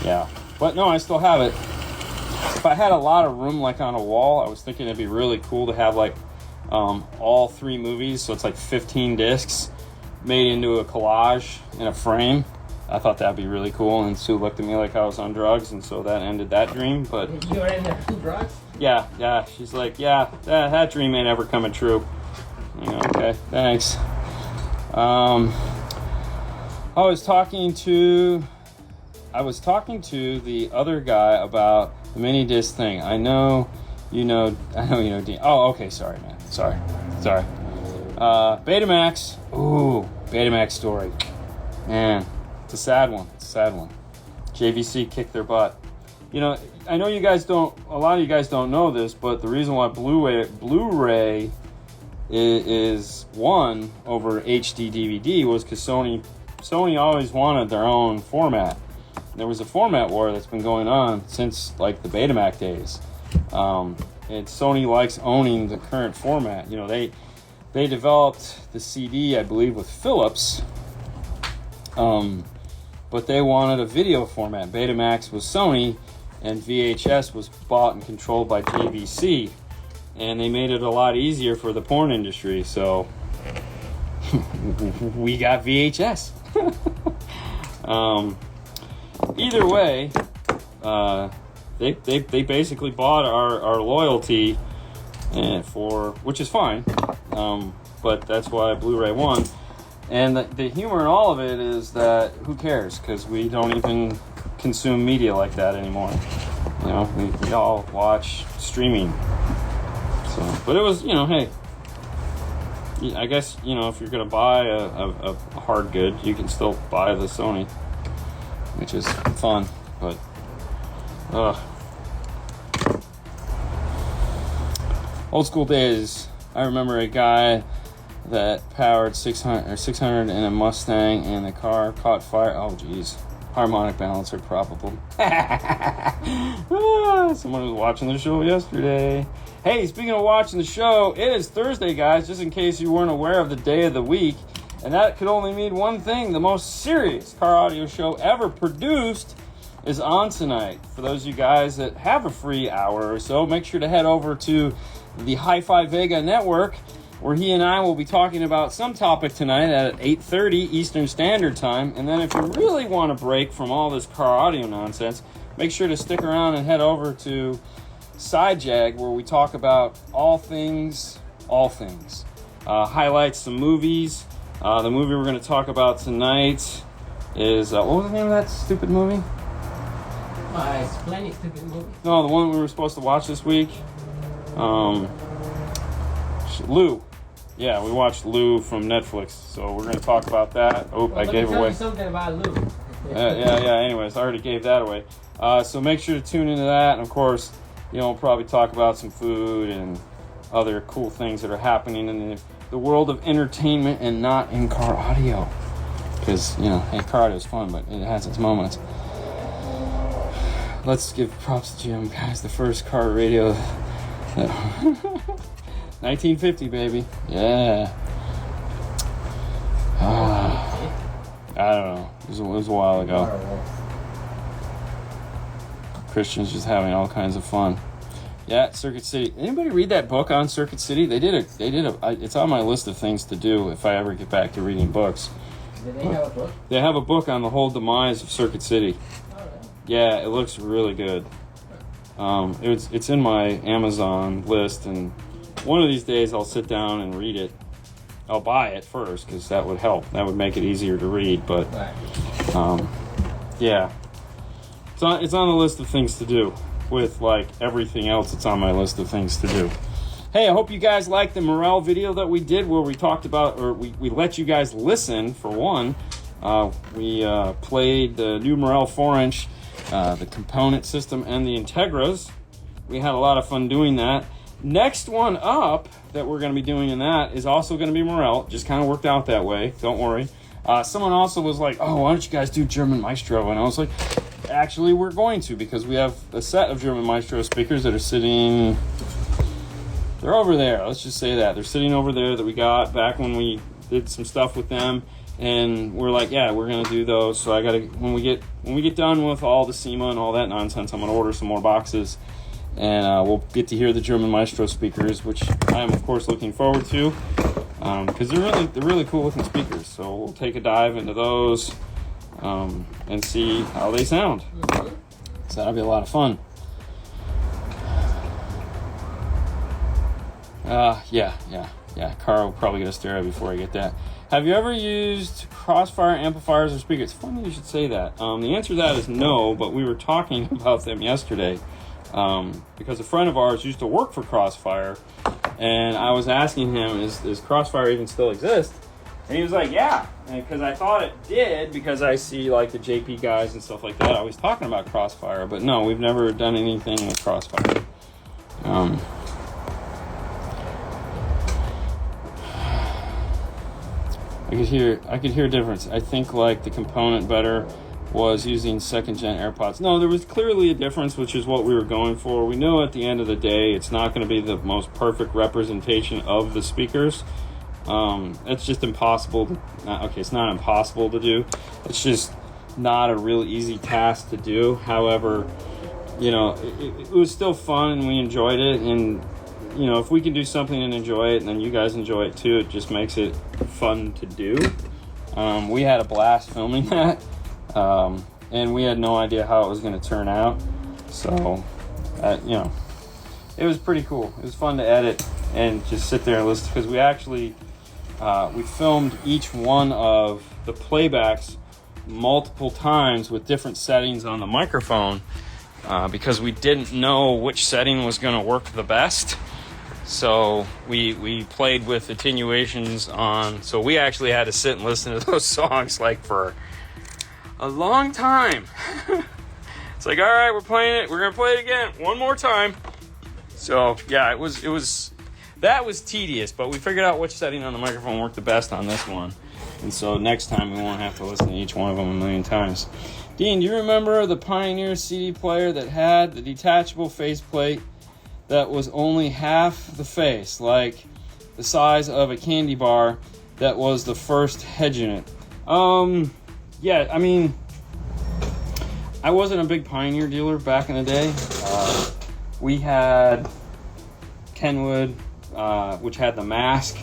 yeah. But no, I still have it. If I had a lot of room like on a wall, I was thinking it'd be really cool to have like all 3 movies, so it's like 15 discs made into a collage in a frame. I thought that'd be really cool, and Sue looked at me like I was on drugs, and so that ended that dream. But
you were in the drugs?
Yeah, she's like, yeah, that dream ain't ever coming true. Okay, thanks. I was talking to the other guy about the mini disc thing. I know you know Dean. Oh, okay, sorry, man. Sorry. Betamax. Ooh, Betamax story. Man, it's a sad one. JVC kicked their butt. I know a lot of you guys don't know this, but the reason why Blu-ray is won over HD DVD was because Sony always wanted their own format. There was a format war that's been going on since like the Betamax days. And Sony likes owning the current format. They developed the CD, I believe, with Philips, But they wanted a video format. Betamax was Sony, and VHS was bought and controlled by JVC. And they made it a lot easier for the porn industry, so we got VHS. Either way, they basically bought our loyalty, which is fine, but that's why Blu-ray won. And the humor in all of it is that who cares? Because we don't even consume media like that anymore. You know, we all watch streaming. So, but it was, hey, I guess, if you're gonna buy a hard good, you can still buy the Sony, which is fun. But, old school days. I remember a guy that powered 600 in a Mustang, and the car caught fire. Oh, geez. Harmonic balancer problem. Someone was watching the show yesterday. Hey, speaking of watching the show, it is Thursday, guys, just in case you weren't aware of the day of the week. And that could only mean one thing. The most serious car audio show ever produced is on tonight. For those of you guys that have a free hour or so, make sure to head over to the Hi-Fi Vega network, where he and I will be talking about some topic tonight at 8:30 Eastern Standard Time. And then if you really want to break from all this car audio nonsense, make sure to stick around and head over to SideJag, where we talk about all things. Highlights some movies. The movie we're going to talk about tonight is, what was the name of that stupid movie?
It's plenty stupid movie.
No, the one we were supposed to watch this week. Lou. Yeah, we watched Lou from Netflix, so we're going to talk about that. Oh, I gave away
something about Lou.
yeah. Anyways, I already gave that away. So make sure to tune into that, and of course, we'll probably talk about some food and other cool things that are happening in the world of entertainment and not in car audio. Because, hey, car audio is fun, but it has its moments. Let's give props to Jim, guys. The first car radio. 1950, baby. Yeah. I don't know. It was a while ago. Christians just having all kinds of fun. Yeah, Circuit City. Anybody read that book on Circuit City? They did a. It's on my list of things to do if I ever get back to reading books.
Did they have a book?
They have a book on the whole demise of Circuit City. Yeah, it looks really good. It's in my Amazon list, and one of these days I'll sit down and read it. I'll buy it first because that would help. That would make it easier to read. But yeah, it's on the list of things to do. With like everything else, it's on my list of things to do. Hey, I hope you guys liked the Morel video that we did, where we talked about, or we let you guys listen. For one, we played the new Morel 4-inch. The component system and the Integras. We had a lot of fun doing that. Next one up that we're going to be doing in that is also going to be Morel. Just kind of worked out that way. Don't worry. Someone also was like, oh, why don't you guys do German Maestro? And I was like, actually, we're going to, because we have a set of German Maestro speakers that are sitting... They're over there. Let's just say that. They're sitting over there that we got back when we did some stuff with them. And we're like, yeah, we're gonna do those. So I gotta, when we get done with all the SEMA and all that nonsense, I'm gonna order some more boxes, and we'll get to hear the German Maestro speakers, which I am of course looking forward to, because they're really cool looking speakers. So we'll take a dive into those, and see how they sound. So that'll be a lot of fun. Yeah. Carl will probably get a stare at before I get that. Have you ever used Crossfire amplifiers or speakers? It's funny you should say that. The answer to that is no, but we were talking about them yesterday because a friend of ours used to work for Crossfire, and I was asking him, is Crossfire even still exist? And he was like, yeah, because I thought it did, because I see like the JP guys and stuff like that always talking about Crossfire, but no, we've never done anything with Crossfire. I could hear a difference. I think like the component better was using second gen AirPods. No, there was clearly a difference, which is what we were going for. We know at the end of the day, it's not going to be the most perfect representation of the speakers, It's just impossible to, okay, it's not impossible to do. It's just not a real easy task to do. However, you know, it was still fun and we enjoyed it. And, you know, if we can do something and enjoy it and then you guys enjoy it too, it just makes it fun to do. We had a blast filming that. And we had no idea how it was going to turn out. So, you know, it was pretty cool. It was fun to edit and just sit there and listen, because we actually we filmed each one of the playbacks multiple times with different settings on the microphone, because we didn't know which setting was going to work the best. So we played with attenuations on, so we actually had to sit and listen to those songs like for a long time. It's like, all right, we're playing it. We're going to play it again one more time. So yeah, it was that was tedious, but we figured out which setting on the microphone worked the best on this one. And so next time we won't have to listen to each one of them a million times. Dean, do you remember the Pioneer CD player that had the detachable faceplate that was only half the face, like the size of a candy bar, that was the first head unit? Yeah, I mean, I wasn't a big Pioneer dealer back in the day. We had Kenwood, which had the mask,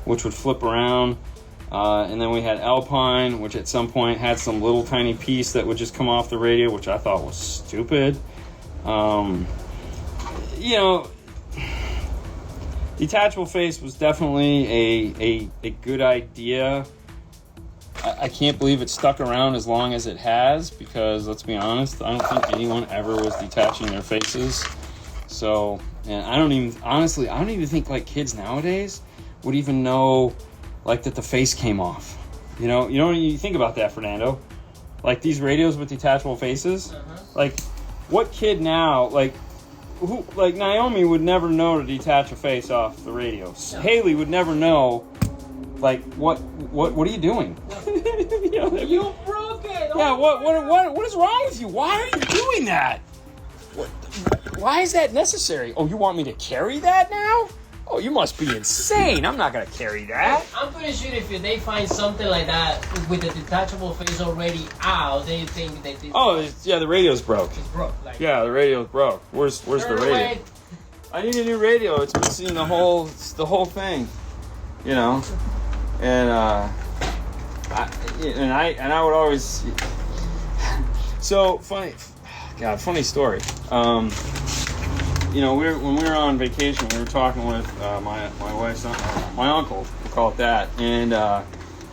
which would flip around. And then we had Alpine, which at some point had some little tiny piece that would just come off the radio, which I thought was stupid. You know, detachable face was definitely a good idea. I can't believe it stuck around as long as it has, because let's be honest, I don't think anyone ever was detaching their faces. So, and I don't even think like kids nowadays would even know like that the face came off. You know, you think about that, Fernando. Like these radios with detachable faces. Like, what kid now, like Naomi would never know to detach a face off the radio. No. Haley would never know. Like, what are you doing? You know,
You broke it.
Yeah, what is wrong with you? Why are you doing that? Why is that necessary? Oh, you want me to carry that now? Oh, you must be insane. I'm not going to carry that.
I'm pretty sure if they find something like that with the detachable face already out, they think that
yeah, the radio's broke.
It's broke. Like,
Yeah, the radio's broke. Where's the radio?
Away.
I need a new radio. It's missing the whole thing. You know? And I would always. So funny story. You know, when we were on vacation, we were talking with my wife's my uncle, we'll call it that, and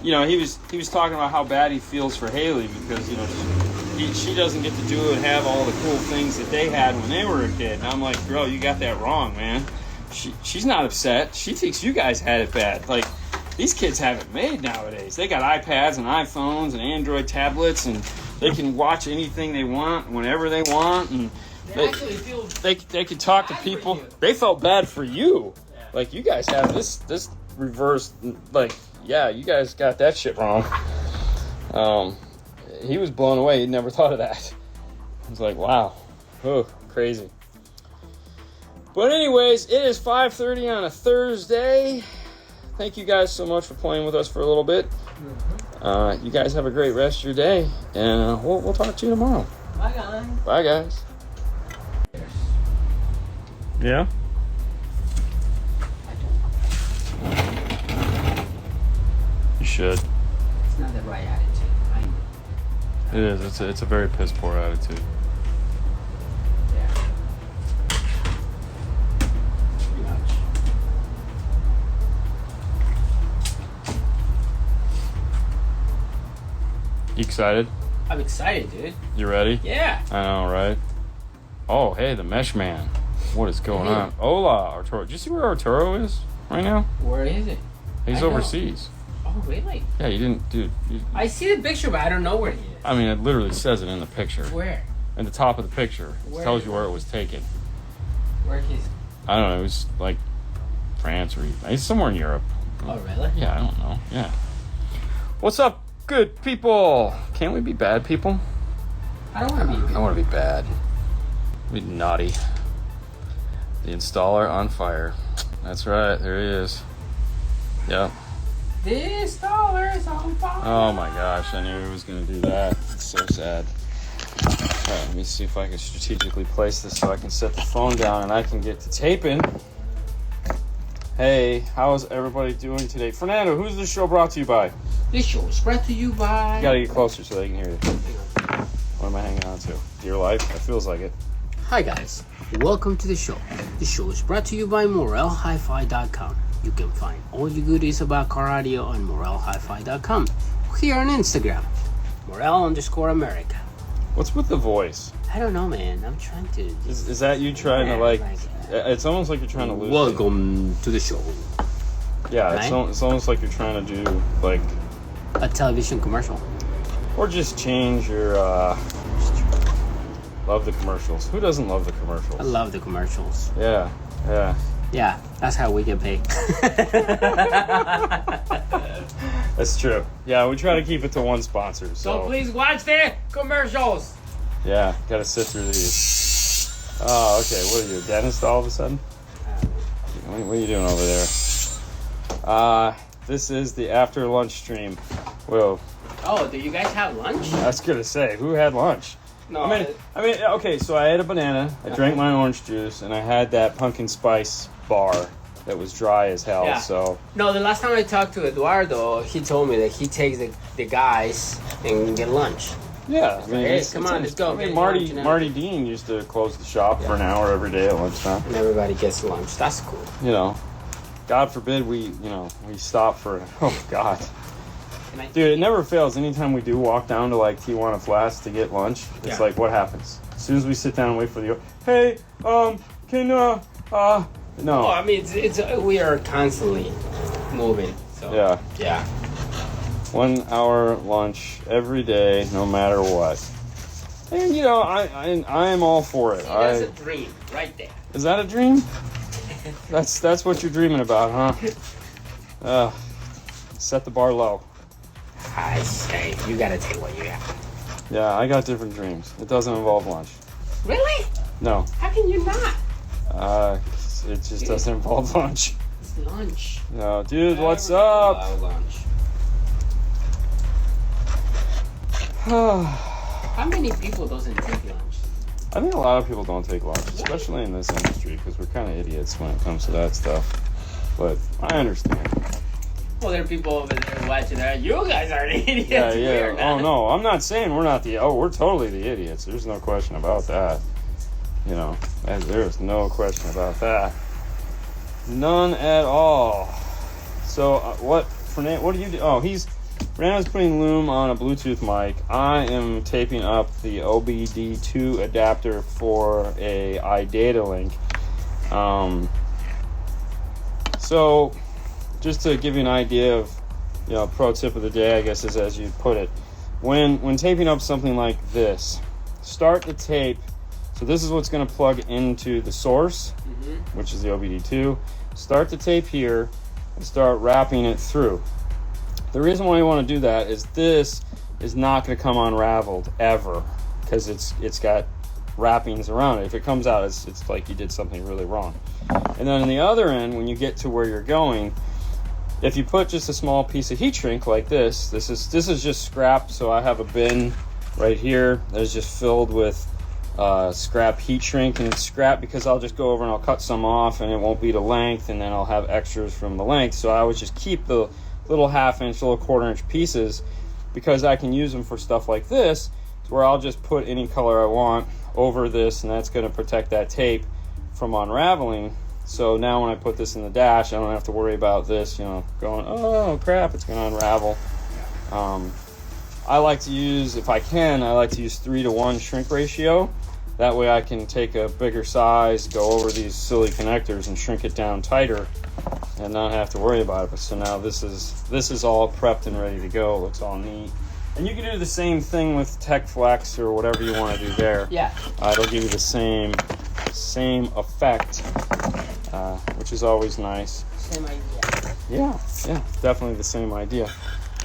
you know, he was talking about how bad he feels for Haley, because you know she doesn't get to do and have all the cool things that they had when they were a kid. And I'm like, bro, you got that wrong, man. She's not upset. She thinks you guys had it bad. Like, these kids have it made nowadays. They got iPads and iPhones and Android tablets, and they can watch anything they want whenever they want, and they can talk to people. They felt bad for you. Yeah. Like, you guys have this reverse. Like, yeah, you guys got that shit wrong. He was blown away. He'd never thought of that. I was like, wow, oh, crazy. But anyways, it is 5:30 on a Thursday. Thank you guys so much for playing with us for a little bit. You guys have a great rest of your day, and we'll talk to you tomorrow.
Bye, guys.
Bye, guys. Yeah? You should.
It's not the right attitude. I know.
It is. It's a very piss poor attitude.
Yeah. Pretty much.
You excited?
I'm excited, dude.
You ready?
Yeah.
I know, right? Oh, hey, the Mesh Man. What is going on? Hola, Arturo. Do you see where Arturo is right now?
Where is it?
He's overseas.
Oh, really?
Yeah, you didn't, dude.
I see the picture, but I don't know where he is.
I mean, it literally says it in the picture.
Where?
In the top of the picture. It tells you where it was taken.
Where he's...
I don't know. It was like France or he's somewhere in Europe.
Oh, really?
Yeah, I don't know. Yeah. What's up, good people? Can't we be bad people?
I don't want to be good.
I want to be bad. Be naughty. The installer on fire. That's right. There he is. Yep.
This dollar's on fire.
Oh my gosh, I knew he was going to do that. It's so sad. Alright, let me see if I can strategically place this so I can set the phone down and I can get to taping. Hey, how's everybody doing today? Fernando, who's this show brought to you by?
This show is brought to you by...
You gotta get closer so they can hear you. What am I hanging on to? Dear life? It feels like it.
Hi guys, welcome to the show. The show is brought to you by MorelHiFi.com. You can find all your goodies about car audio on MorelHiFi.com. Here on Instagram, Morel_America.
What's with the voice?
I don't know, man. I'm trying to...
Is that you trying to like... It's almost like you're trying to lose
Welcome to the show.
Yeah,
Right?
it's almost like you're trying to do like...
A television commercial.
Or just change your... Love the commercials. Who doesn't love the commercials?
I love the commercials.
Yeah.
Yeah, that's how we get paid.
That's true. Yeah, we try to keep it to one sponsor. So
please watch the commercials.
yeah, gotta sit through these. Oh, okay. What are you, a dentist all of a sudden? What are you doing over there? This is the after lunch stream. Whoa,
Oh, do you guys have lunch?
I was gonna say, who had lunch?
No.
I mean, okay. So I ate a banana. I drank my orange juice, and I had that pumpkin spice bar that was dry as hell.
Yeah.
So
No, the last time I talked to Eduardo, he told me that he takes the guys and get lunch.
yeah, I mean,
Hey, come on, let's go.
I mean,
Get
Marty
lunch and
Marty Dean used to close the shop for an hour every day at lunchtime.
And everybody gets lunch. That's cool.
You know, God forbid we stop for. Oh God. Dude, it never fails. Anytime we do walk down to like Tijuana Flats to get lunch, it's
Yeah.
like, what happens? As soon as we sit down and wait for the, hey, can no.
Oh, I mean, it's we are constantly moving. So
Yeah, 1 hour lunch every day, no matter what. And you know, I am all for it.
See, that's a dream right there.
Is that a dream? That's what you're dreaming about, huh? Set the bar low.
I say, you gotta take what you got.
Yeah, I got different dreams. It doesn't involve lunch.
Really?
No.
How can you not?
It just doesn't involve lunch.
It's lunch.
No, dude, what's
Everybody
up?
loves lunch. How many people doesn't take lunch?
I think a lot of people don't take lunch, especially in this industry, because we're kind of idiots when it comes to that stuff. But I understand.
Well, there are people over there watching that. You guys are the idiots.
Yeah.
We're not.
Oh no, I'm not saying we're not we're totally the idiots. There's no question about that. You know, there's no question about that. None at all. So what do you do? Oh, Fernando's putting loom on a Bluetooth mic. I am taping up the OBD2 adapter for a iData link. So just to give you an idea of, pro tip of the day, I guess is as you put it. When taping up something like this, start the tape. So this is what's going to plug into the source, which is the OBD2. Start the tape here and start wrapping it through. The reason why you want to do that is this is not going to come unraveled ever, because it's got wrappings around it. If it comes out, it's like you did something really wrong. And then on the other end, when you get to where you're going, if you put just a small piece of heat shrink like this is just scrap. So I have a bin right here that is just filled with scrap heat shrink, and it's scrap because I'll just go over and I'll cut some off and it won't be to length, and then I'll have extras from the length. So I always just keep the little half-inch, little quarter-inch pieces, because I can use them for stuff like this, where I'll just put any color I want over this, and that's going to protect that tape from unraveling. So now when I put this in the dash, I don't have to worry about this, going, oh crap, it's going to unravel. I like to use, if I can, 3-to-1 shrink ratio. That way I can take a bigger size, go over these silly connectors and shrink it down tighter and not have to worry about it. So now this is all prepped and ready to go. It looks all neat. And you can do the same thing with Tech Flex or whatever you want to do there.
Yeah.
It'll give you the same effect, which is always nice.
Same idea.
Yeah, definitely the same idea.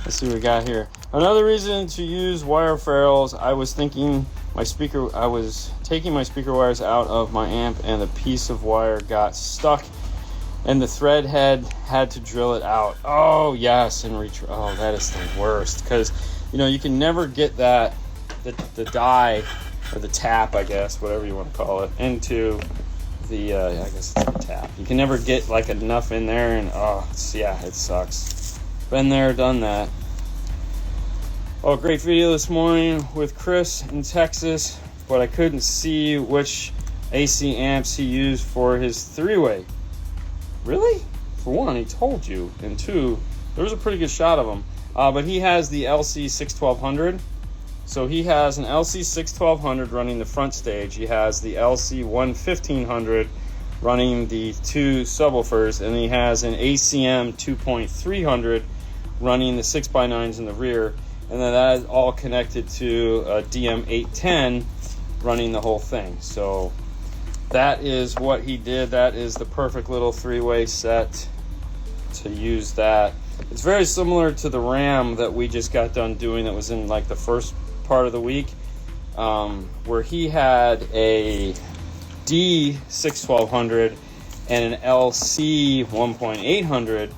Let's see what we got here. Another reason to use wire ferrules, I was taking my speaker wires out of my amp, and the piece of wire got stuck and the thread head had to drill it out. Oh yes, and oh, that is the worst, because you know you can never get that the die or the tap, I guess, whatever you want to call it, into the I guess it's the tap. You can never get like enough in there, and yeah, it sucks. Been there, done that. Oh, great video this morning with Chris in Texas, but I couldn't see which AC amps he used for his three-way. Really? For one, he told you, and two, there was a pretty good shot of him. But he has the LC 61200. So he has an LC 61200 running the front stage. He has the LC 1500 running the two subwoofers, and he has an ACM 2.300 running the 6x9s in the rear. And then that is all connected to a DM810 running the whole thing. So that is what he did. That is the perfect little three-way set to use that. It's very similar to the Ram that we just got done doing that was in like the first part of the week, where he had a D61200 and an LC 1.800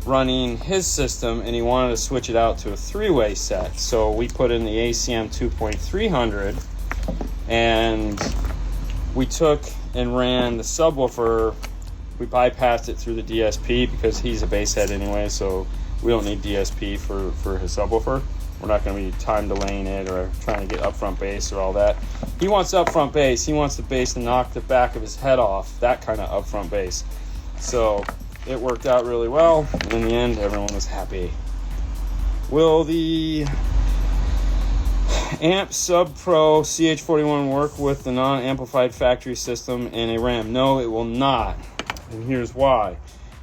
running his system, and he wanted to switch it out to a three-way set. So we put in the ACM 2.300, and we took and ran the subwoofer. We bypassed it through the DSP because he's a bass head anyway, so we don't need DSP for his subwoofer. We're not going to be time delaying it or trying to get upfront bass or all that. He wants upfront bass. He wants the bass to knock the back of his head off, that kind of upfront bass. So it worked out really well. In the end, everyone was happy. Will the Amp Sub Pro CH41 work with the non-amplified factory system and a Ram? No, it will not. And here's why.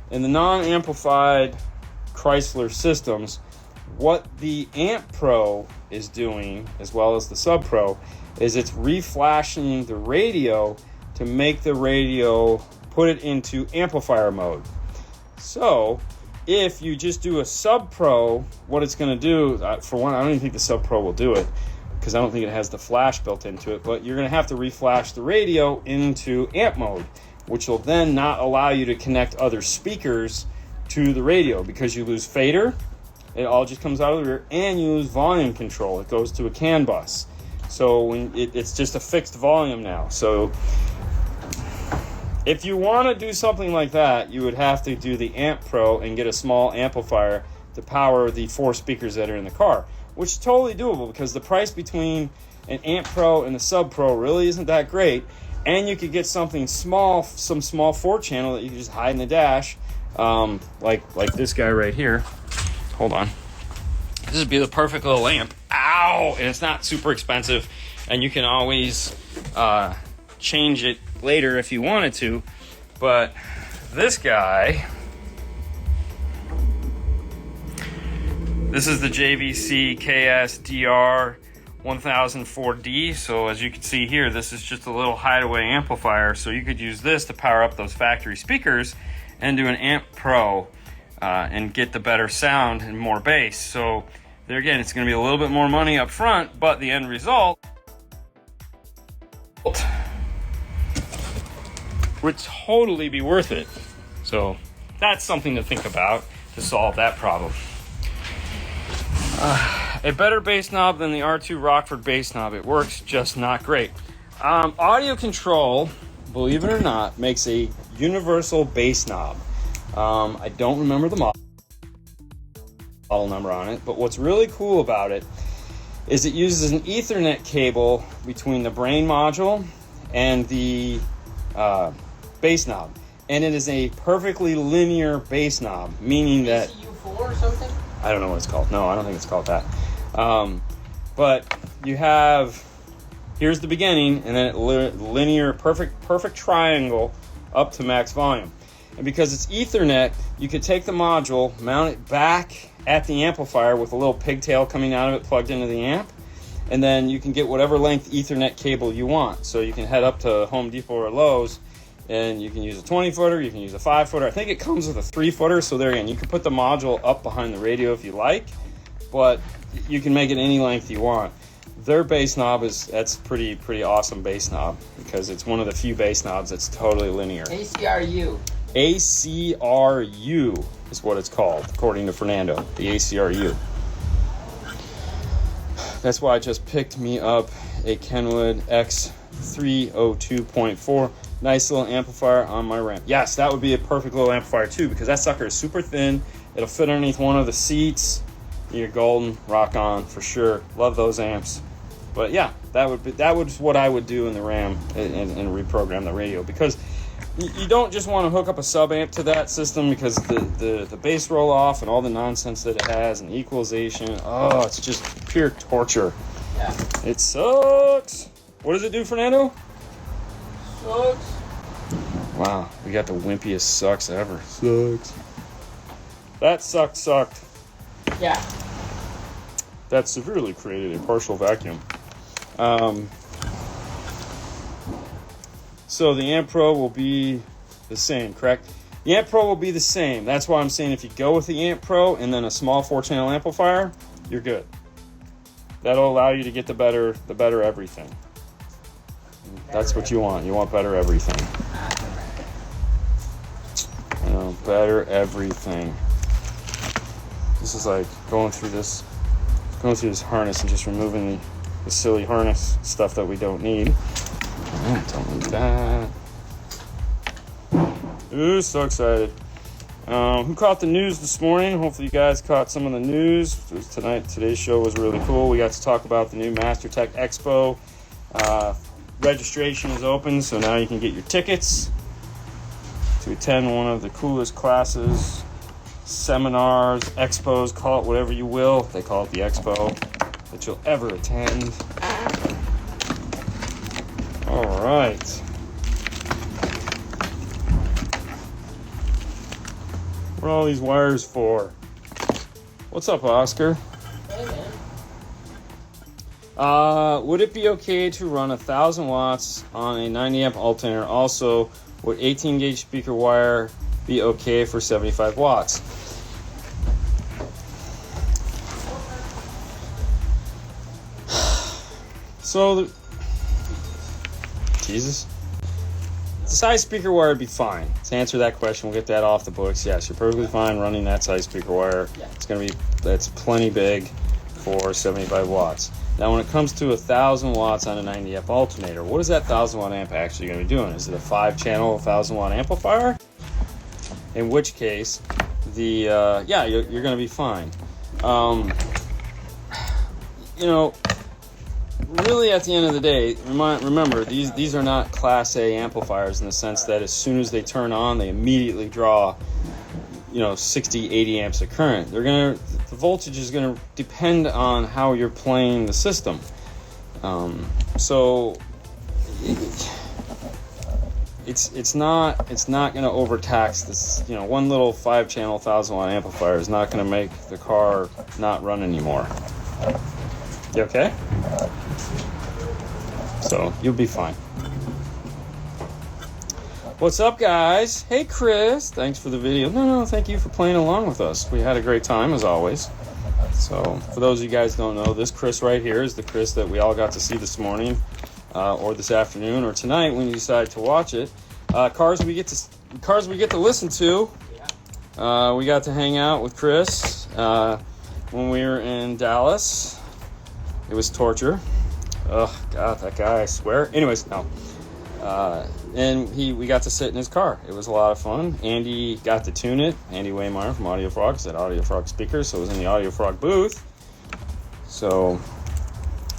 In the non-amplified Chrysler systems, what the Amp Pro is doing, as well as the Sub Pro, is it's reflashing the radio to make the radio put it into amplifier mode. So if you just do a Sub Pro, what it's going to do, for one, I don't even think the Sub Pro will do it because I don't think it has the flash built into it, but you're going to have to reflash the radio into amp mode, which will then not allow you to connect other speakers to the radio because you lose fader. It all just comes out of the rear, and you lose volume control. It goes to a CAN bus. So when it's just a fixed volume now. So if you want to do something like that, you would have to do the Amp Pro and get a small amplifier to power the 4 speakers that are in the car, which is totally doable because the price between an Amp Pro and the Sub Pro really isn't that great. And you could get something small, some small 4-channel that you can just hide in the dash, like this guy right here. Hold on. This would be the perfect little amp. Ow! And it's not super expensive, and you can always change it later if you wanted to. But this guy, this is the JVC KS-DR 1004D. So as you can see here, this is just a little hideaway amplifier. So you could use this to power up those factory speakers and do an Amp Pro and get the better sound and more bass. So there again, it's going to be a little bit more money up front, but the end result would totally be worth it. So that's something to think about to solve that problem. A better bass knob than the R2 Rockford bass knob. It works, just not great. Audio Control, believe it or not, makes a universal bass knob. I don't remember the model number on it, but what's really cool about it is it uses an Ethernet cable between the brain module and the bass knob, and it is a perfectly linear bass knob, meaning that
ECU4 or something?
I don't know what it's called. No, I don't think it's called that. But you have, here's the beginning, and then it linear, perfect triangle up to max volume. And because it's Ethernet, you could take the module, mount it back at the amplifier with a little pigtail coming out of it plugged into the amp, and then you can get whatever length Ethernet cable you want. So you can head up to Home Depot or Lowe's, and you can use a 20-footer, you can use a 5-footer. I think it comes with a 3-footer, so there again, you can put the module up behind the radio if you like, but you can make it any length you want. Their bass knob that's pretty awesome bass knob because it's one of the few bass knobs that's totally linear.
ACRU.
ACRU is what it's called, according to Fernando, the ACRU. That's why I just picked me up a Kenwood X302.4. Nice little amplifier on my ramp. Yes, that would be a perfect little amplifier too, because that sucker is super thin. It'll fit underneath one of the seats. You're golden, rock on for sure. Love those amps. But yeah, that was what I would do in the RAM and reprogram the radio, because you don't just want to hook up a sub amp to that system, because the bass roll off and all the nonsense that it has and equalization, oh, it's just pure torture.
Yeah.
It sucks. What does it do, Fernando?
Sucks.
Wow, we got the wimpiest sucks ever. Sucks. That sucked.
Yeah.
That severely created a partial vacuum. So the Amp Pro will be the same, correct? The Amp Pro will be the same. That's why I'm saying if you go with the Amp Pro and then a small 4-channel amplifier, you're good. That'll allow you to get the better everything. That's what you want. You want better everything. You know, better everything. This is like going through this harness and just removing the silly harness stuff that we don't need. Don't need that. Ooh, so excited. Who caught the news this morning? Hopefully you guys caught some of the news. Today's show was really cool. We got to talk about the new MasterTech Expo. Registration is open, so now you can get your tickets to attend one of the coolest classes, seminars, expos, call it whatever you will. They call it the expo, that you'll ever attend. All right. What are all these wires for? What's up, Oscar?
Hey, man.
Would it be okay to run 1,000 watts on a 90 amp alternator? Also, would 18 gauge speaker wire be okay for 75 watts? So, Jesus. The size speaker wire would be fine. To answer that question, we'll get that off the books. Yes, you're perfectly fine running that size speaker wire.
Yeah.
That's plenty big for 75 watts. Now, when it comes to 1,000 watts on a 90 amp alternator, what is that 1,000 watt amp actually going to be doing? Is it a 5-channel 1,000 watt amplifier? In which case, you're going to be fine. Really, at the end of the day, remember, these are not Class A amplifiers in the sense that as soon as they turn on, they immediately draw, 60, 80 amps of current. The voltage is going to depend on how you're playing the system. So it's not going to overtax this. One little 5-channel 1,000 watt amplifier is not going to make the car not run anymore. You okay? So you'll be fine. What's up, guys? Hey, Chris. Thanks for the video. No, thank you for playing along with us. We had a great time, as always. So for those of you guys who don't know, this Chris right here is the Chris that we all got to see this morning, or this afternoon, or tonight when you decide to watch it. Cars we get to listen to. We got to hang out with Chris when we were in Dallas. It was torture. Oh, God, that guy, I swear. Anyways, no. And we got to sit in his car. It was a lot of fun. Andy got to tune it. Andy Waymeyer from Audio Frog said Audio Frog speakers, so it was in the Audio Frog booth. So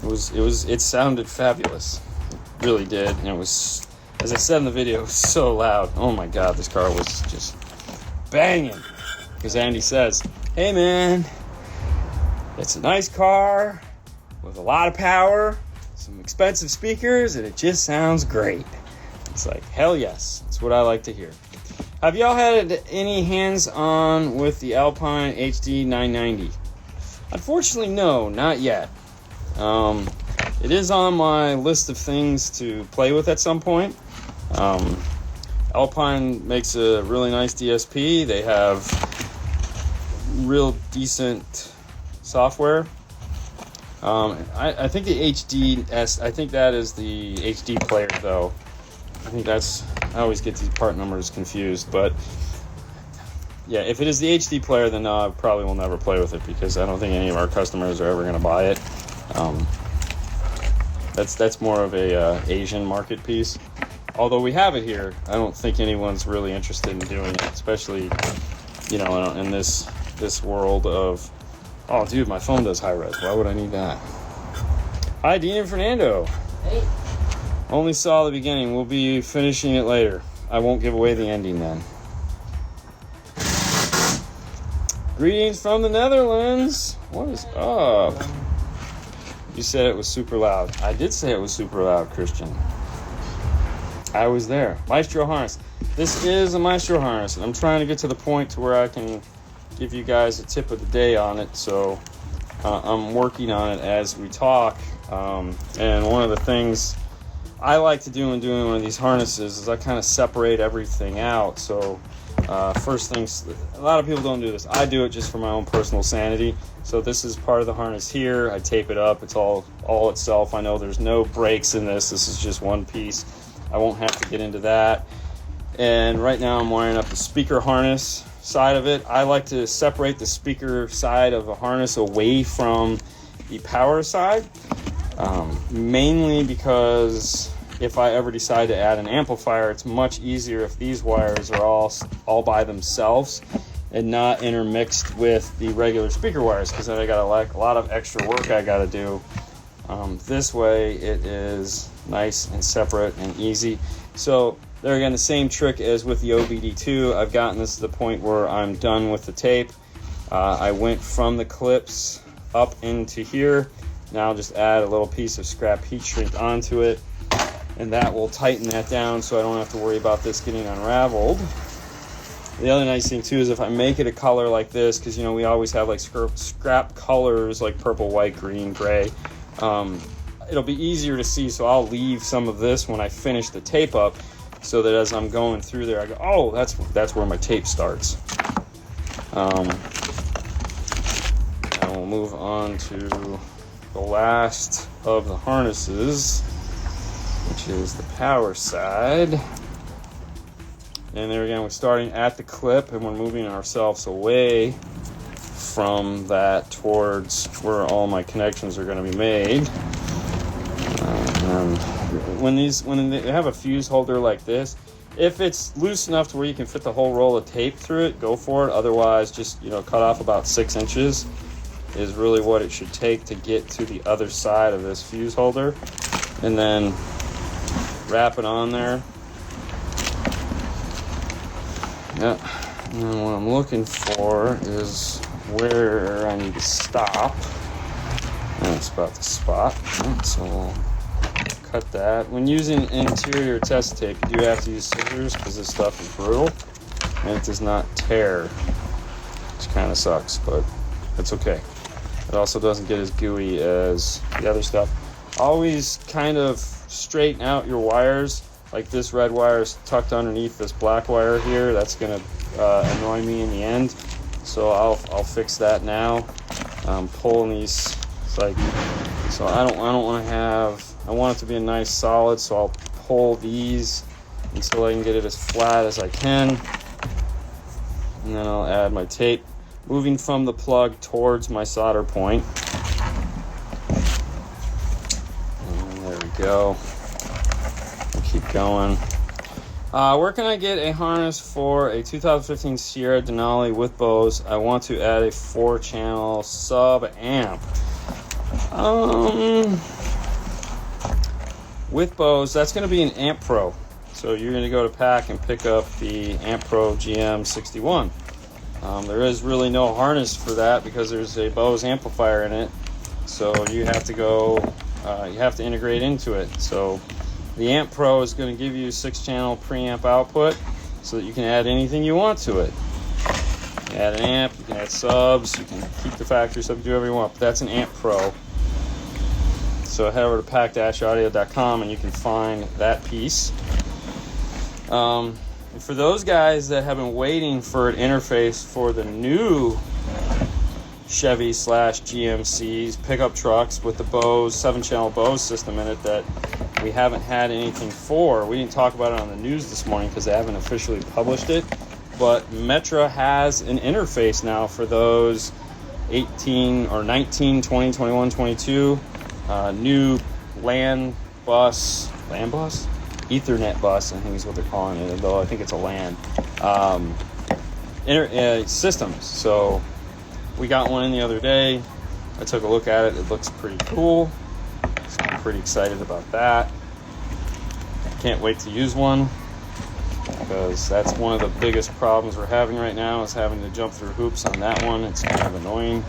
it sounded fabulous. It really did. And it was, as I said in the video, it was so loud. Oh my God, this car was just banging. Because Andy says, hey man, it's a nice car with a lot of power, some expensive speakers, and it just sounds great. It's like, hell yes. That's what I like to hear. Have y'all had any hands-on with the Alpine HD 990? Unfortunately, no, not yet. It is on my list of things to play with at some point. Alpine makes a really nice DSP. They have real decent software. I think the HDS, I think that is the HD player, though. I think that's I always get these part numbers confused, but yeah, if it is the HD player, then no, I probably will never play with it because I don't think any of our customers are ever going to buy it. That's more of a Asian market piece. Although we have it here, I don't think anyone's really interested in doing it, especially, you know, in this world of, oh, dude, my phone does high res. Why would I need that? Hi, Dean and Fernando.
Hey.
Only saw the beginning. We'll be finishing it later. I won't give away the ending then. Greetings from the Netherlands. What is up? You said it was super loud. I did say it was super loud, Christian. I was there. Maestro harness. This is a Maestro harness. I'm trying to get to the point to where I can give you guys a tip of the day on it. So I'm working on it as we talk. And one of the things I like to do in doing one of these harnesses is I kind of separate everything out. So first things, a lot of people don't do this. I do it just for my own personal sanity. So this is part of the harness here. I tape it up. It's all itself. I know there's no breaks in this. This is just one piece. I won't have to get into that. And right now I'm wiring up the speaker harness side of it. I like to separate the speaker side of a harness away from the power side, mainly because if I ever decide to add an amplifier, it's much easier if these wires are all by themselves and not intermixed with the regular speaker wires, because then I got a lot of extra work I got to do. This way it is nice and separate and easy. So there again, the same trick as with the OBD2. I've gotten this to the point where I'm done with the tape. I went from the clips up into here. Now I'll just add a little piece of scrap heat shrink onto it, and that will tighten that down so I don't have to worry about this getting unraveled. The other nice thing too is if I make it a color like this, because you know we always have like scrap colors like purple, white, green, gray, it'll be easier to see. So I'll leave some of this when I finish the tape up, so that as I'm going through there I go, oh, that's where my tape starts. And we'll move on to the last of the harnesses, which is the power side. And there again, we're starting at the clip and we're moving ourselves away from that towards where all my connections are going to be made. When they have a fuse holder like this, if it's loose enough to where you can fit the whole roll of tape through it, go for it. Otherwise, just cut off about 6 inches is really what it should take to get to the other side of this fuse holder, and then wrap it on there. Yeah, and then what I'm looking for is where I need to stop. That's about the spot. So we'll cut that. When using interior test tape, you do have to use scissors because this stuff is brittle and it does not tear, which kind of sucks, but it's okay. It also doesn't get as gooey as the other stuff. Always kind of straighten out your wires. Like this red wire is tucked underneath this black wire here. That's gonna annoy me in the end. So I'll fix that now. Pulling these, it's like, so I don't want to have. I want it to be a nice solid. So I'll pull these until I can get it as flat as I can, and then I'll add my tape, moving from the plug towards my solder point. And there we go. Keep going. Where can I get a harness for a 2015 Sierra Denali with Bose? I want to add a 4-channel sub amp. With Bose, that's going to be an Amp Pro. So you're going to go to Pack and pick up the Amp Pro GM61. There is really no harness for that because there's a Bose amplifier in it. So you have to go, you have to integrate into it. So the Amp Pro is going to give you 6-channel preamp output so that you can add anything you want to it. You can add an amp, you can add subs, you can keep the factory sub, do whatever you want, but that's an Amp Pro. So head over to pack-audio.com and you can find that piece. And for those guys that have been waiting for an interface for the new Chevy slash GMC's pickup trucks with the Bose 7-channel Bose system in it that we haven't had anything for. We didn't talk about it on the news this morning because they haven't officially published it, but Metra has an interface now for those 18 or 19, 20, 21, 22 new LAN bus, Ethernet bus, I think is what they're calling it, although I think it's a LAN systems. So we got one in the other day. I took a look at it. It looks pretty cool. So I'm pretty excited about that. Can't wait to use one, because that's one of the biggest problems we're having right now, is having to jump through hoops on that one. It's kind of annoying.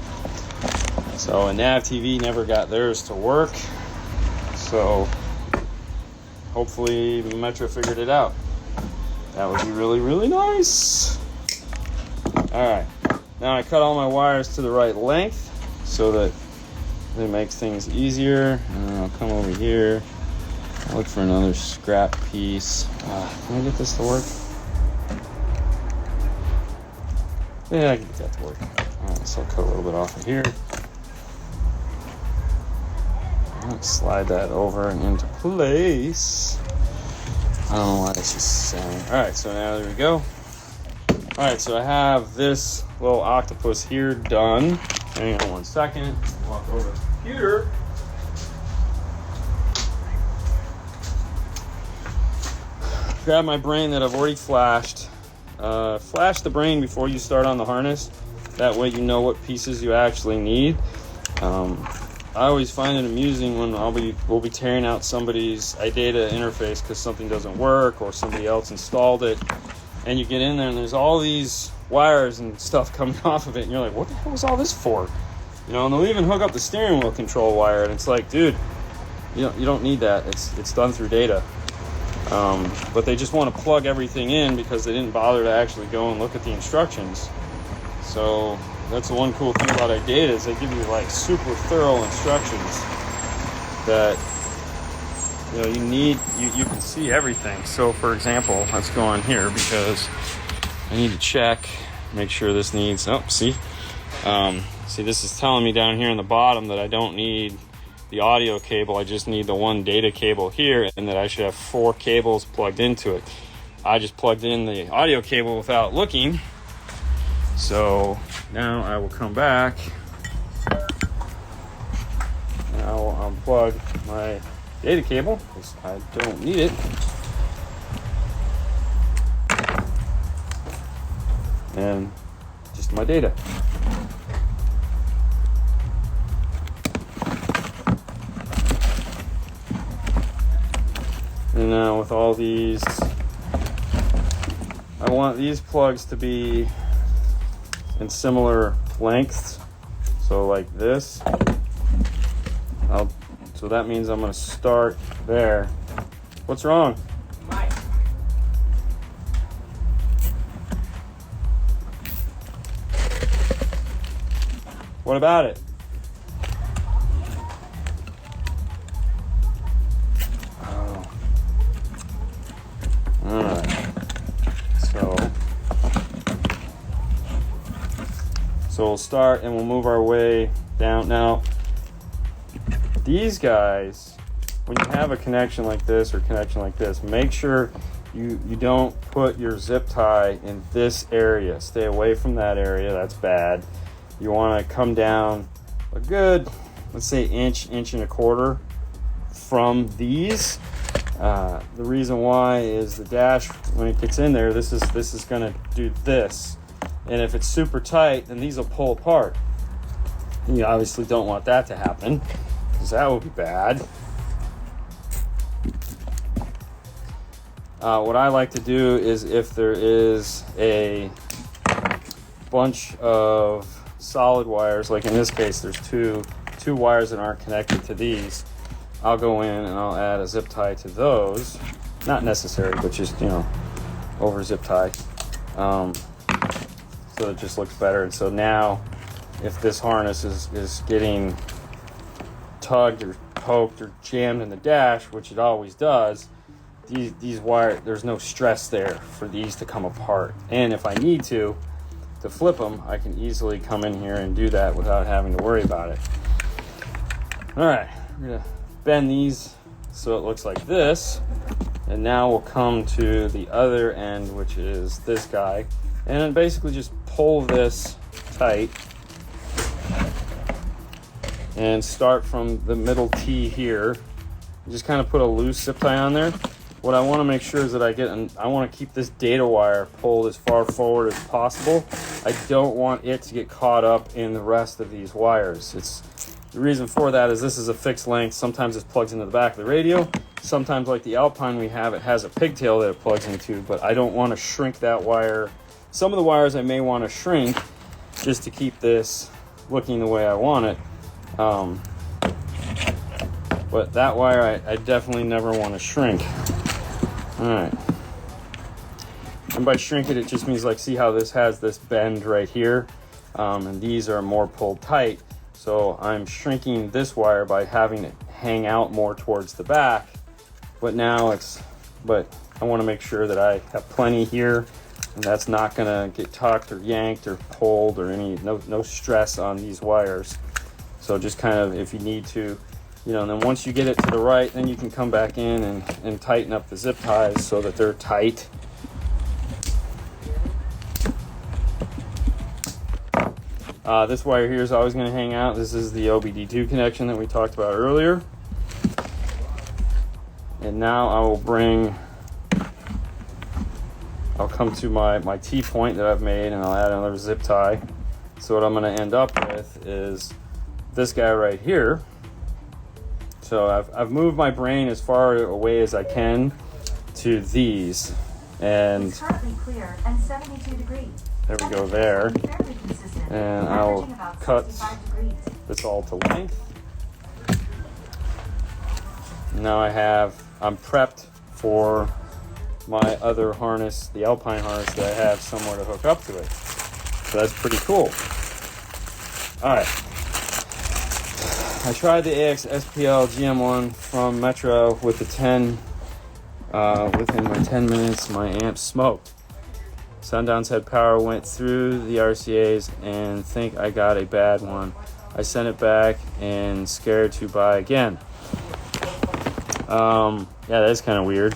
So, and Nav TV never got theirs to work. So hopefully Metra figured it out. That would be really, really nice. Alright, now I cut all my wires to the right length so that it makes things easier. And then I'll come over here, I'll look for another scrap piece. Can I get this to work? Yeah, I can get that to work. Alright, so I'll cut a little bit off of here. Slide that over and into place. I don't know why this is saying. Alright, so now there we go. Alright, so I have this little octopus here done. Hang on one second. Walk over to the computer. Grab my brain that I've already flashed. Flash the brain before you start on the harness. That way you know what pieces you actually need. I always find it amusing when we'll be tearing out somebody's iData interface because something doesn't work or somebody else installed it, and you get in there and there's all these wires and stuff coming off of it, and you're like, what the hell was all this for? You know, and they'll even hook up the steering wheel control wire, and it's like, dude, you don't need that. It's done through data. But they just want to plug everything in because they didn't bother to actually go and look at the instructions. So that's the one cool thing about iData, is they give you like super thorough instructions that you need. You can see everything. So for example, let's go on here because I need to check, make sure this needs. Oh, see, this is telling me down here in the bottom that I don't need the audio cable. I just need the one data cable here, and that I should have 4 cables plugged into it. I just plugged in the audio cable without looking. So now I will come back and I will unplug my data cable because I don't need it. And just my data. And now with all these, I want these plugs to be in similar lengths, so like this. So that means I'm going to start there. What's wrong?
Mike.
What about it? Oh. All right. So we'll start and we'll move our way down. Now, these guys, when you have a connection like this or connection like this, make sure you don't put your zip tie in this area. Stay away from that area. That's bad. You want to come down a good, let's say, inch and a quarter from these. The reason why is the dash, when it gets in there, this is going to do this. And if it's super tight, then these will pull apart. And you obviously don't want that to happen, because that would be bad. What I like to do is, if there is a bunch of solid wires, like in this case there's two wires that aren't connected to these, I'll go in and I'll add a zip tie to those. Not necessary, but just, over zip tie. So it just looks better. And so now, if this harness is getting tugged or poked or jammed in the dash, which it always does, these wires, there's no stress there for these to come apart. And if I need to to flip them, I can easily come in here and do that without having to worry about it. All right, we're gonna bend these so it looks like this. And now we'll come to the other end, which is this guy. And then basically just pull this tight and start from the middle T here. Just kind of put a loose zip tie on there. What I want to make sure is that I want to keep this data wire pulled as far forward as possible. I don't want it to get caught up in the rest of these wires. The reason for that is this is a fixed length. Sometimes it plugs into the back of the radio. Sometimes, like the Alpine we have, it has a pigtail that it plugs into, but I don't want to shrink that wire. Some of the wires I may want to shrink just to keep this looking the way I want it. But that wire I definitely never want to shrink. All right. And by shrink it just means, like, see how this has this bend right here? And these are more pulled tight. So I'm shrinking this wire by having it hang out more towards the back. But I want to make sure that I have plenty here, and that's not gonna get tucked or yanked or pulled or no stress on these wires. So just kind of, if you need to, and then once you get it to the right, then you can come back in and tighten up the zip ties so that they're tight. This wire here is always going to hang out. This is the OBD2 connection that we talked about earlier. And now I'll come to my T-point that I've made, and I'll add another zip tie. So what I'm going to end up with is this guy right here. So I've moved my brain as far away as I can to these. And
it's currently clear and 72 degrees.
There we go there. And I'll cut this all to length. Now I'm prepped for my other harness, the Alpine harness that I have somewhere to hook up to it. So that's pretty cool. All right. I tried the AX SPL GM1 from Metro with the 10. Within my 10 minutes, my amp smoked. Sundown's head power went through the RCAs and think I got a bad one. I sent it back and scared to buy again. Yeah, that is kind of weird.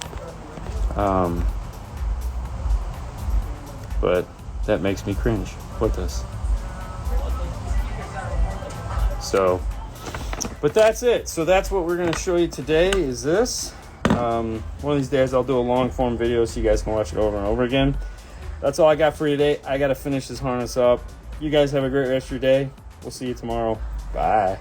But that makes me cringe. What this? So, but that's it. So that's what we're going to show you today is this. One of these days I'll do a long form video so you guys can watch it over and over again. That's all I got for you today. I got to finish this harness up. You guys have a great rest of your day. We'll see you tomorrow. Bye.